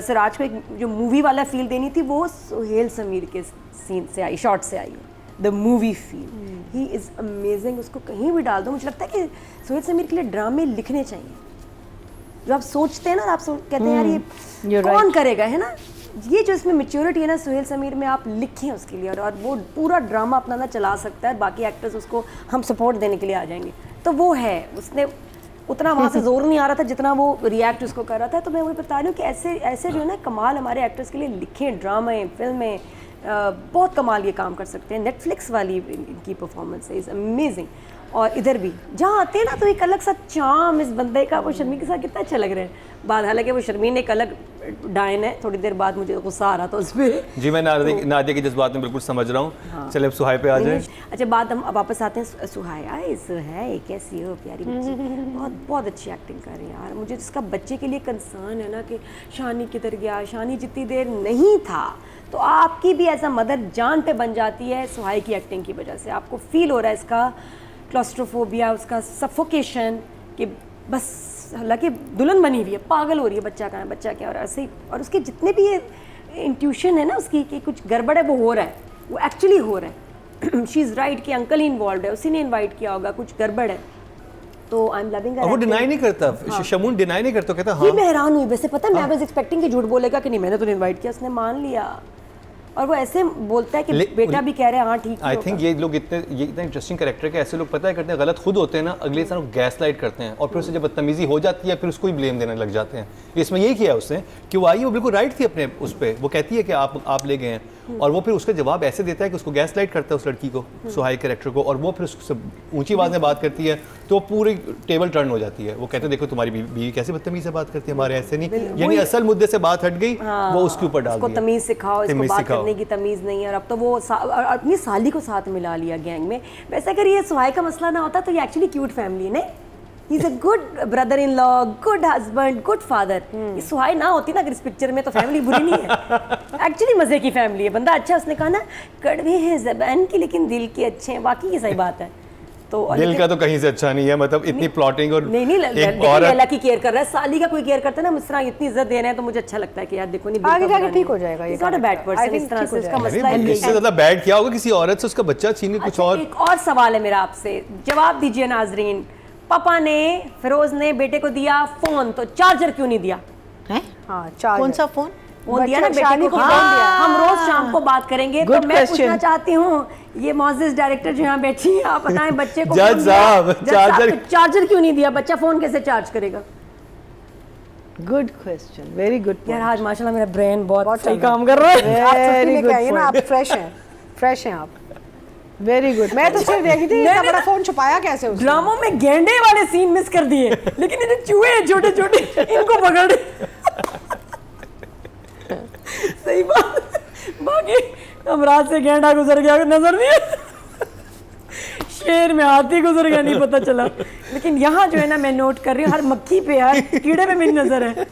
सिराज को एक जो मूवी वाला फील देनी थी वो सुहेल समीर के सीन से आई, शॉट से eye, the movie feel. He is amazing, उसको कहीं भी डाल दो। मुझे लगता है कि सुहेल समीर के लिए ड्रामे लिखने चाहिए। जो आप सोचते हैं ना, आप कहते हैं यार ये कौन करेगा, है ना, ये जो इसमें मैच्योरिटी है ना सुहेल समीर में, आप लिखें उसके लिए, और वो पूरा ड्रामा अपना ना चला सकता है। बाकी एक्टर्स उसको हम सपोर्ट देने के लिए आ जाएंगे। तो वो है, उसने उतना वहाँ से जोर नहीं आ रहा था जितना वो रिएक्ट उसको कर रहा था। तो मैं वही बता रही हूँ कि ऐसे ऐसे जो है ना कमाल हमारे एक्टर्स के लिए लिखें, ड्रामे, फिल्में, बहुत कमाल ये काम कर सकते हैं। नेटफ्लिक्स वाली इनकी परफॉर्मेंस इज़ अमेजिंग। और इधर भी जहाँ आते हैं ना तो एक अलग सा चार्म इस बंदे का, वो शर्मी के साथ कितना अच्छा लग रहा है। बाद हालांकि वो शर्मीन एक अलग डायन है, थोड़ी देर बाद मुझे गुस्सा आ रहा था उस पर। जी मैं नादिया की जज्बात में बिल्कुल समझ रहा हूँ। हाँ। चले अब सुहाय पे आ जाए। अच्छा, बात हम वापस आते हैं सुहाय। आए सुहाय कैसी हो प्यारी बच्ची, बहुत बहुत अच्छी एक्टिंग कर रही है यार। मुझे जिसका बच्चे के लिए कंसर्न है ना कि शानी किधर गया, शानी जितनी देर नहीं था, तो आपकी भी एज अ मदर जान पे बन जाती है सुहाय की एक्टिंग की वजह से। आपको फील हो रहा है इसका क्लॉस्ट्रोफोबिया, उसका सफोकेशन, कि बस हालांकि दुल्हन बनी हुई है, पागल हो रही है, बच्चा कहाँ है, बच्चा क्या, और ऐसे ही। और उसके जितने भी ये इंट्यूशन है ना उसकी कि कुछ गड़बड़ है, वो हो रहा है, वो एक्चुअली हो रहा है। शी इज़ राइट कि अंकल ही इन्वॉल्व है, उसी ने इन्वाइट किया होगा, कुछ गड़बड़ है। तो आई एम लविंग। वो डिनाई नहीं करता, शमून डिनाई नहीं करता, कहता हाँ। ये मैं हैरान हुई वैसे, पता है मैं वाज एक्सपेक्टिंग कि झूठ बोलेगा कि नहीं मैंने तो इन्वाइट किया, उसने मान लिया। और वो ऐसे बोलता है कि बेटा भी कह रहा है हाँ ठीक है। आई थिंक ये लोग ये इतना इंटरेस्टिंग कैरेक्टर है कि ऐसे लोग पता है करते हैं, गलत खुद होते हैं ना, अगले इंसान को गैस लाइट करते हैं और फिर उससे जब बदतमीजी हो जाती है फिर उसको ही ब्लेम देने लग जाते हैं। इसमें यही किया उसने कि वो आई, वो बिल्कुल राइट थी अपने उस पर, वो कहती है कि आप ले गए हैं, और वो फिर उसका जवाब ऐसे देता है कि उसको गैस लाइट करता है उस लड़की को, सुहाय कैरेक्टर को, और वो फिर उससे ऊंची आवाज़ में बात करती है तो पूरी टेबल टर्न हो जाती है। वो कहते हैं देखो तुम्हारी बीवी कैसे बदतमीजी से बात करती है, हमारे ऐसे नहीं, यानी असल मुद्दे से बात हट गई, वो उसके ऊपर डाल दिया। तमीज़ सिखाओ, इसको बात करने की तमीज़ नहीं है। और अब तो वो अपनी साली को साथ मिला लिया गैंग में। वैसे अगर ये सुहाय का मसला ना होता तो ये एक्चुअली क्यूट फैमिली है, नहीं? He is a good brother in law, good husband, good father. ये सुहाय ना होती ना अगर इस पिक्चर में तो फैमिली बुरी नहीं है, एक्चुअली मजे की फैमिली है। बंदा अच्छा, उसने कहा ना कड़वे हैं ज़बान की लेकिन दिल के अच्छे हैं, वाकई ये सही बात है। तो दिल का तो कहीं से अच्छा नहीं है, मतलब इतनी प्लॉटिंग और नहीं लैला की केयर कर रहा है, साली का कोई केयर करता है ना, मिसरा इतनी इज्जत दे रहे हैं तो मुझे अच्छा लगता है कि यार देखो नहीं आगे जाके ठीक हो जाएगा। ये नॉट अ बैड पर्सन, इस तरह से इसका मसला है। इससे ज्यादा बैड क्या होगा, किसी औरत से उसका बच्चा छीन के कुछ और। एक और सवाल है मेरा आपसे, जवाब दीजिए नाजरीन। पापा ने, फिरोज ने बेटे को दिया फोन, तो चार्जर क्यों नहीं दिया? हैं? हाँ, चार्जर। कौन सा फोन? फोन दिया ना बेटे को, हम रोज शाम को बात करेंगे। तो मैं पूछना चाहती हूँ, ये मोअज़्ज़िज़ डायरेक्टर जो यहाँ बैठी हैं, आप बताएं बच्चे को जज साहब चार्जर क्यों नहीं दिया? बच्चा फोन कैसे चार्ज करेगा? Good question, very good. यार आज माशाल्लाह मेरा ब्रेन बहुत सही काम कर रहा है। वेरी गुड ना, आप फ्रेश हैं आप। Very good. मैं तो सिर्फ देखी थी इतना बड़ा फोन छुपाया कैसे उसने। ड्रामों में गेंडे वाले सीन मिस कर दिए, लेकिन ये चूहे छोटे छोटे इनको पकड़। सही बात। बाकी अब रात से गेंडा गुजर गया नजर नहीं, शेर में हाथी गुजर गया नहीं पता चला। लेकिन यहाँ जो है ना मैं नोट कर रही हूँ, हर मक्खी पे हर कीड़े पे मेरी नजर है।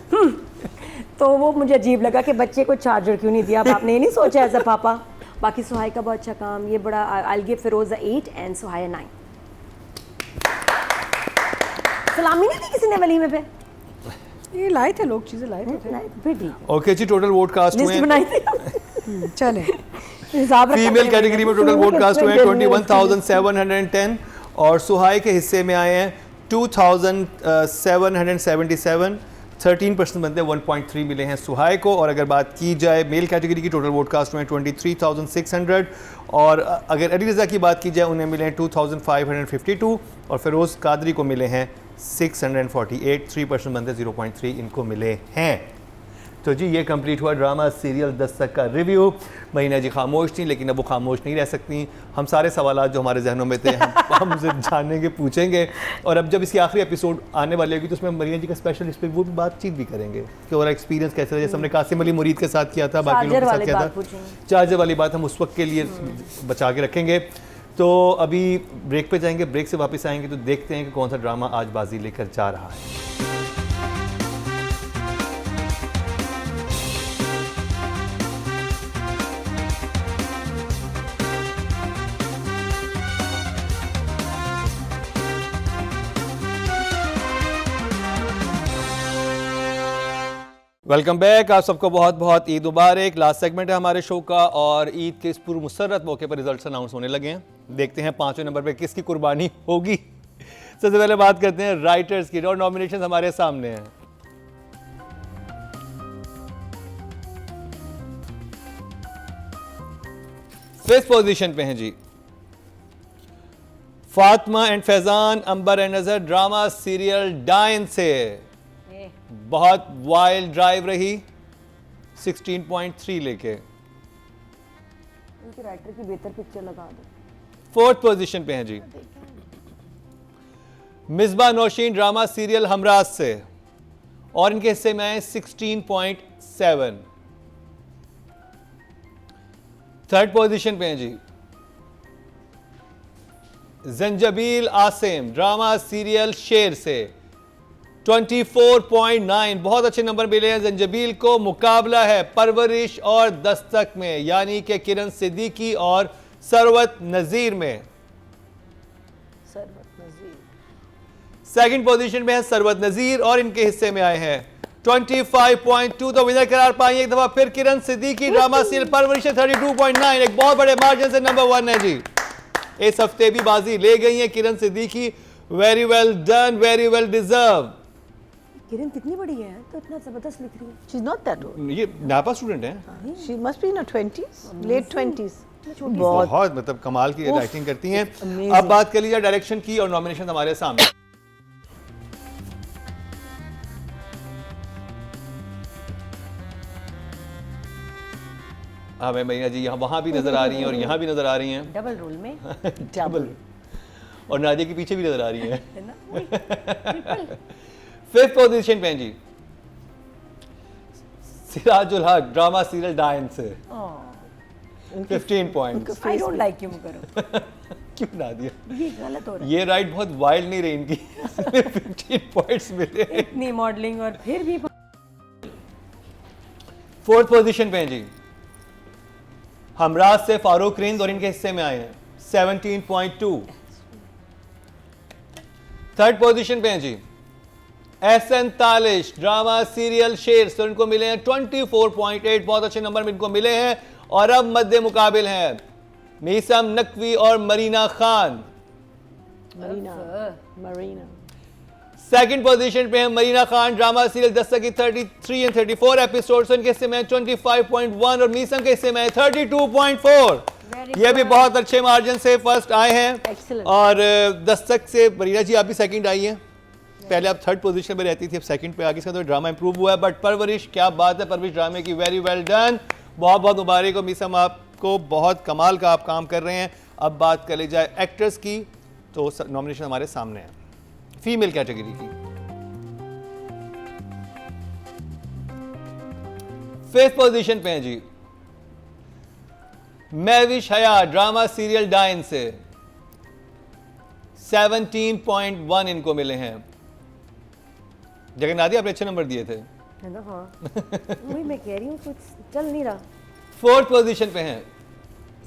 तो वो मुझे अजीब लगा कि बच्चे को चार्जर क्यों नहीं दिया। अब आपने ये नहीं सोचा एज अ पापा? बाकी सुहाय का बहुत अच्छा काम, ये बड़ा। I give Feroze 8 and Suhai 9। सलामी नहीं दी किसी ने वलीमे पे? ये लाए थे लोग, चीजें लाए थे। ओके जी, टोटल वोट कास्ट हुए, बनाई थी। चले फीमेल कैटेगरी में टोटल वोट कास्ट हुए 21,710 और सुहाय के हिस्से में आए हैं 2,777। 13% बनते हैं, 1.3 मिले हैं सुहाय को। और अगर बात की जाए मेल कैटेगरी की, टोटल वोट कास्ट हुए 23,600 और अगर अली रज़ा की बात की जाए उन्हें मिले हैं 2,552 और फिरोज़ कादरी को मिले हैं 648। 3% बनते 0.3 इनको मिले हैं। तो जी ये कंप्लीट हुआ ड्रामा सीरियल दस्तक का रिव्यू। महीना जी खामोश थी, लेकिन अब वो खामोश नहीं रह सकती। हम सारे सवालात जो हमारे जहनों में थे हम हमसे जानेंगे, पूछेंगे। और अब जब इसकी आखिरी एपिसोड आने वाली होगी तो उसमें मरीना जी का स्पेशल इस पर वो भी बातचीत भी करेंगे कि और एक्सपीरियंस कैसे रहा, जैसे हमने कासिम अली मुरीद के साथ किया था, बाकी लोगों के साथ किया था। चार्जर वाली बात हम उस वक्त के लिए बचा के रखेंगे। तो अभी ब्रेक पे जाएंगे, ब्रेक से वापस आएंगे तो देखते हैं कि कौन सा ड्रामा आज बाजी लेकर जा रहा है। Welcome back. आप सबको बहुत बहुत ईद मुबारक। लास्ट सेगमेंट है हमारे शो का और ईद के इस पूर्व मुसर्रत मौके पर रिजल्ट्स अनाउंस होने लगे हैं। देखते हैं 5वें नंबर पे किसकी कुर्बानी होगी। सबसे पहले बात करते हैं राइटर्स की और नॉमिनेशन हमारे सामने हैं। फिफ्थ पोजीशन पे हैं जी Fatima and Faizan, Ambar and Nazar, drama serial Dayan से। बहुत वाइल्ड ड्राइव रही 16.3 लेके। उनके राइटर की बेहतर पिक्चर लगा दो। फोर्थ पोजीशन पे हैं जी मिसबा नौशीन, ड्रामा सीरियल हमराज से, और इनके हिस्से में आए 16.7। थर्ड पोजीशन पे हैं जी जंजबील आसिम, ड्रामा सीरियल शेर से, 24.9। बहुत अच्छे नंबर मिले हैं जंजबील को। मुकाबला है परवरिश और दस्तक में, यानी कि किरण सिद्दीकी और सरवत नजीर में। सेकंड पोजीशन में है सरवत नजीर और इनके हिस्से में आए हैं 25.2। तो विनर करार पाएंगे एक दफा फिर किरण सिद्दीकी, ड्रामा सीरियल परवरिश 32.9। एक बहुत बड़े मार्जिन से नंबर 1 है जी। इस हफ्ते भी बाजी ले गई है Kiran Siddiqui. Very well done, very well deserve. Kiran कितनी बड़ी है तो इतना जबरदस्त लिख रही है। She's not that old. ये नापा स्टूडेंट है। She must be in her 20s, late 20s. बहुत मतलब कमाल की राइटिंग करती हैं। amazing. अब बात कर लीजिए डायरेक्शन की और नॉमिनेशन हमारे सामने। हाँ भैया जी यहाँ वहां भी नजर आ रही हैं और यहाँ भी नजर आ रही हैं। डबल रोल में। डबल। और नादिया के पीछे भी नजर आ रही हैं। फिफ्थ पोजीशन पे जी सिराजुल हक, ड्रामा सीरियल डायन से, 15 points. I don't like you करो। क्यों नादिया? ये गलत हो रहा है। ये राइट बहुत वाइल्ड नहीं रही इनकी। 15 पॉइंट्स मिले। इतनी मॉडलिंग और फिर भी। फोर्थ पोजीशन पे जी हमराज से फारूक रिंद और इनके हिस्से में आए हैं 17.2। थर्ड पोजीशन पे जी एहसन तालिश, ड्रामा सीरियल शेर से, उनको मिले हैं 24.8। बहुत अच्छे नंबर इनको मिले हैं। और अब मध्य मुकाबिल हैं मीसम नकवी और Marina Khan. Marina. Second position पे है मरीना खान, ड्रामा सीरियल दस्तक की 33 और 34 एपिसोड्स, उनके हिस्से में 25.1 और मीसम के हिस्से में 32.4। ये भी बहुत अच्छे मार्जिन से फर्स्ट आए हैं। Excellent. और दस्तक से मरीना जी आप भी सेकंड आई हैं। पहले आप थर्ड पोजीशन में रहती थी, अब सेकंड पे आ गई। इसका तो ड्रामा इंप्रूव हुआ है। बट परवरिश, क्या बात है परवरिश ड्रामे की, वेरी वेल डन। बहुत बहुत मुबारक हो मीसम, आपको बहुत कमाल का आप काम कर रहे हैं। अब बात कर ली जाए एक्टर्स की, तो नॉमिनेशन हमारे सामने है फीमेल कैटेगरी की। फिफ्थ पोजीशन पे हैं जी महविश हया, ड्रामा सीरियल डाइन से, 17.1 इनको मिले हैं। जगन्नाथ जी आपने अच्छे नंबर दिए थे। है ना? हाँ। वही मैं कह रही हूँ, कुछ चल नहीं रहा। फोर्थ पोजीशन पे हैं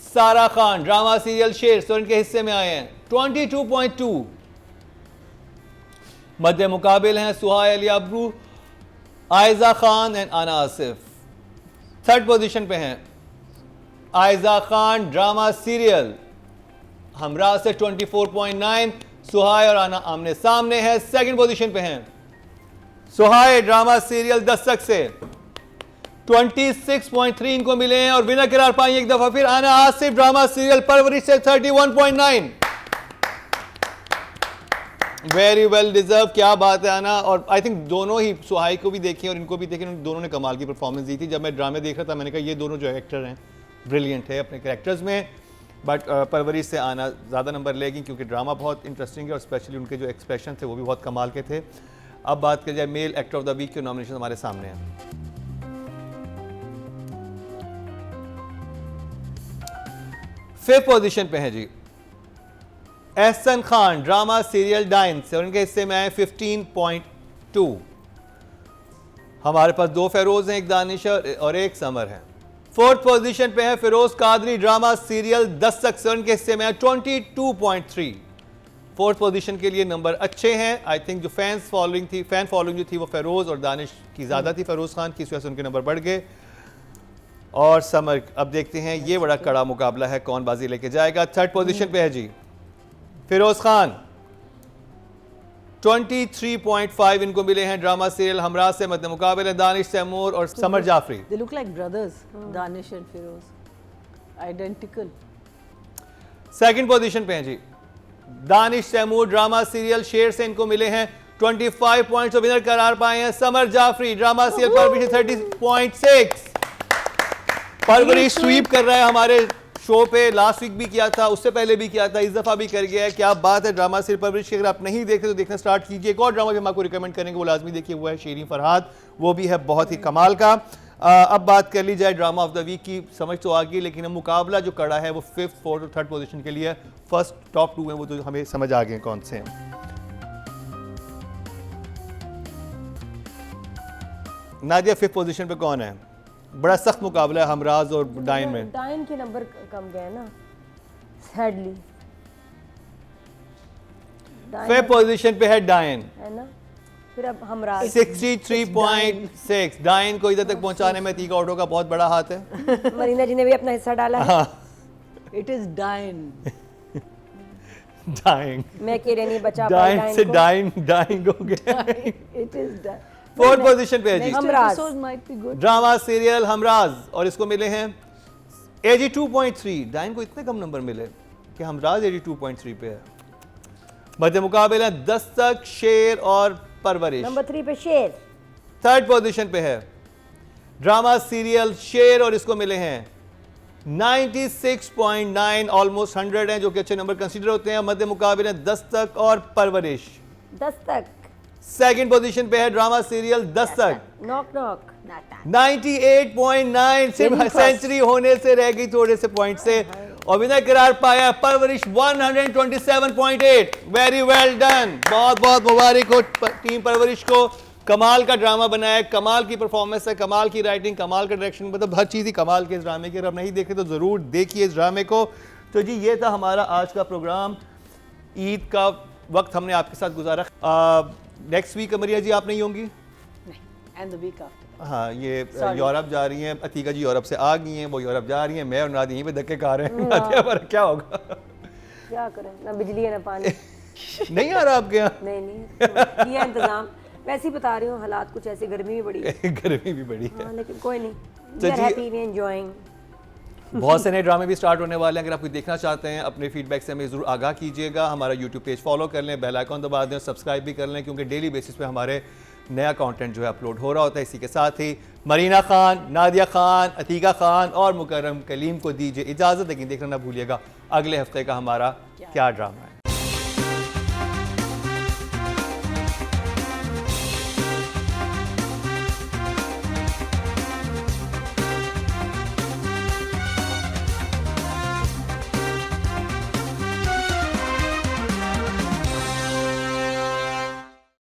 सारा खान, ड्रामा सीरियल शेर, तो इनके हिस्से में आए हैं 22.2। मध्य मुकाबिल हैं सुहाय अली अब्रू, आयजा खान एंड आना आसिफ। थर्ड पोजीशन पे हैं आयजा खान, ड्रामा सीरियल हमरा से 24.9। सुहाय और आना आमने सामने है। सेकंड पोजीशन पे हैं सुहाय, ड्रामा सीरियल दस्तक से, 26.3 इनको मिले हैं। और विनर करार पाएंगे एक दफा फिर आना आसिफ, ड्रामा सीरियल परवरिश से 31.9। Very well deserve. क्या बात है आना। और आई थिंक दोनों ही, सुहाई को भी देखें और इनको भी देखें, दोनों ने कमाल की परफॉर्मेंस दी थी। जब मैं ड्रामे देख रहा था मैंने कहा ये दोनों जो एक्टर हैं ब्रिलियंट है अपने कैरेक्टर्स में। बट परवरिश से आना ज़्यादा नंबर लेगी क्योंकि ड्रामा बहुत इंटरेस्टिंग है और स्पेशली उनके जो एक्सप्रेशन थे वो भी बहुत कमाल के थे। अब बात करें जाए male actor of the week के नॉमिनेशन हमारे सामने हैं। फिफ्थ पोजीशन पे है जी एहसन खान, ड्रामा सीरियल डाइन से, और उनके हिस्से में आए 15.2। हमारे पास 2 फेरोज हैं, एक दानिश और एक समर है। फोर्थ पोजीशन पे है फिरोज कादरी, ड्रामा सीरियल दस्तक से, उनके हिस्से में आए 22.3। फोर्थ पोजीशन के लिए नंबर अच्छे हैं। आई थिंक जो फैन फॉलोइंग जो थी वो फेरोज और दानिश की ज़्यादा थी, फेरोज खान की, इस वजह से उनके नंबर बढ़ गए। और समर, अब देखते हैं, ये बड़ा कड़ा मुकाबला है, कौन बाजी लेके जाएगा। थर्ड पोजीशन पे है जी फिरोज खान, 23.5 इनको मिले हैं ड्रामा सीरियल हमराज से। मद्दे मुकाबले दानिश तैमूर और Samar Jafri. They look like brothers, Danish and Feroz. Identical. Second position पे हैं जी दानिश तैमूर, ड्रामा सीरियल शेर से इनको मिले हैं 25 पॉइंट्स, विनर करार पाए हैं समर जाफरी, ड्रामा सीरियल परवरिश 30.6। परवरिश स्वीप कर रहा है हमारे शो पे, लास्ट वीक भी किया था, उससे पहले भी किया था, इस दफा भी कर गया है। क्या बात है ड्रामा सीरियल परवरिश की। अगर आप नहीं देखते तो देखना स्टार्ट कीजिए। एक और ड्रामा भी हम आपको रिकमेंड करेंगे, वो लाजमी देखिए, वो है शेरीन फरहाद, वो भी है बहुत ही कमाल का। अब बात कर ली जाए ड्रामा ऑफ द वीक की, समझ तो आ गई, लेकिन अब मुकाबला जो कड़ा है वो फिफ्थ, फोर्थ और थर्ड पोजीशन के लिए। फर्स्ट टॉप 2 हैं वो तो हमें समझ आ गए कौन से हैं। नादिया, फिफ्थ पोजीशन पे कौन है? बड़ा सख्त मुकाबला है हमराज और डाइन में। डाइन के नंबर कम गए ना, सैडली। फिफ्थ पोजीशन पे है डाइन, है ना, फिर अब हमराज 63.6। डाइन को इधर तक पहुंचाने में तीका ऑटो का बहुत बड़ा हाथ है। मरीना जी ने भी अपना हिस्सा डाला है। It is Dine. डाइन, मैं अकेले नहीं बचा पाई डाइन से को। डाइन हो गया। It is Dine. Fourth position पे है जी Next Humraaz. episode might be good. Drama serial Humraaz, और इसको मिले हैं 82.3। डाइन को इतने कम नंबर मिले कि हमराज 82.3 पे है। मध्य मुकाबले दस्तक, शेर और परवरिश। नंबर 3 पे शेर। थर्ड पोजीशन पे है ड्रामा सीरियल शेर, और इसको मिले हैं 96.9, ऑलमोस्ट 100 हैं, जो कि अच्छे नंबर कंसीडर होते हैं। मध्य मुकाबले दस्तक और परवरिश। दस्तक। सेकंड पोजीशन पे है drama serial Dastak, knock knock. 98.9, सिर्फ सेंचुरी होने से रह गई थोड़े से पॉइंट से, और विनर करार पाया परवरिश 127.8। वेरी वेल डन, बहुत बहुत मुबारक हो टीम परवरिश को। कमाल का ड्रामा बनाया है, कमाल की परफॉर्मेंस है, कमाल की राइटिंग, कमाल का डायरेक्शन, मतलब हर चीज़ ही कमाल के इस ड्रामे की। अगर आप नहीं देखे तो ज़रूर देखिए इस ड्रामे को। तो जी ये था हमारा आज का प्रोग्राम। ईद का वक्त हमने आपके साथ गुजारा। नेक्स्ट वीक अमरिया जी आप नहीं होंगी? And the week after. हाँ, ये यूरोप जा रही हैं, अतीका जी यूरोप से आ गई हैं, वो यूरोप जा रही हैं, मैं और नादिया यहीं पे धक्के खा रहे हैं। नादिया पर क्या होगा? क्या करें, ना बिजली है ना पानी। नहीं आ रहा आपके यहाँ? नहीं किया इंतजाम। वैसे ही बता रही हूँ, हालात कुछ ऐसे, गर्मी भी बड़ी है। गर्मी भी बड़ी है। हाँ, लेकिन कोई नहीं, तो वी आर जी- हैप्पी, वी एंजॉयिंग। बहुत से नए ड्रामे भी स्टार्ट होने वाले हैं। अगर आप कोई देखना चाहते हैं, अपने फीडबैक से हमें ज़रूर आगाह कीजिएगा। हमारा यूट्यूब पेज फॉलो कर लें, बेल आइकॉन दबा दें, सब्सक्राइब भी कर लें, क्योंकि डेली बेसिस पे हमारे नया कंटेंट जो है अपलोड हो रहा होता है। इसी के साथ ही मरीना खान, नादिया खान, अतीका खान और मुकर्रम कलीम को दीजिए इजाज़त, लेकिन देखना ना भूलिएगा अगले हफ्ते का हमारा क्या ड्रामा है।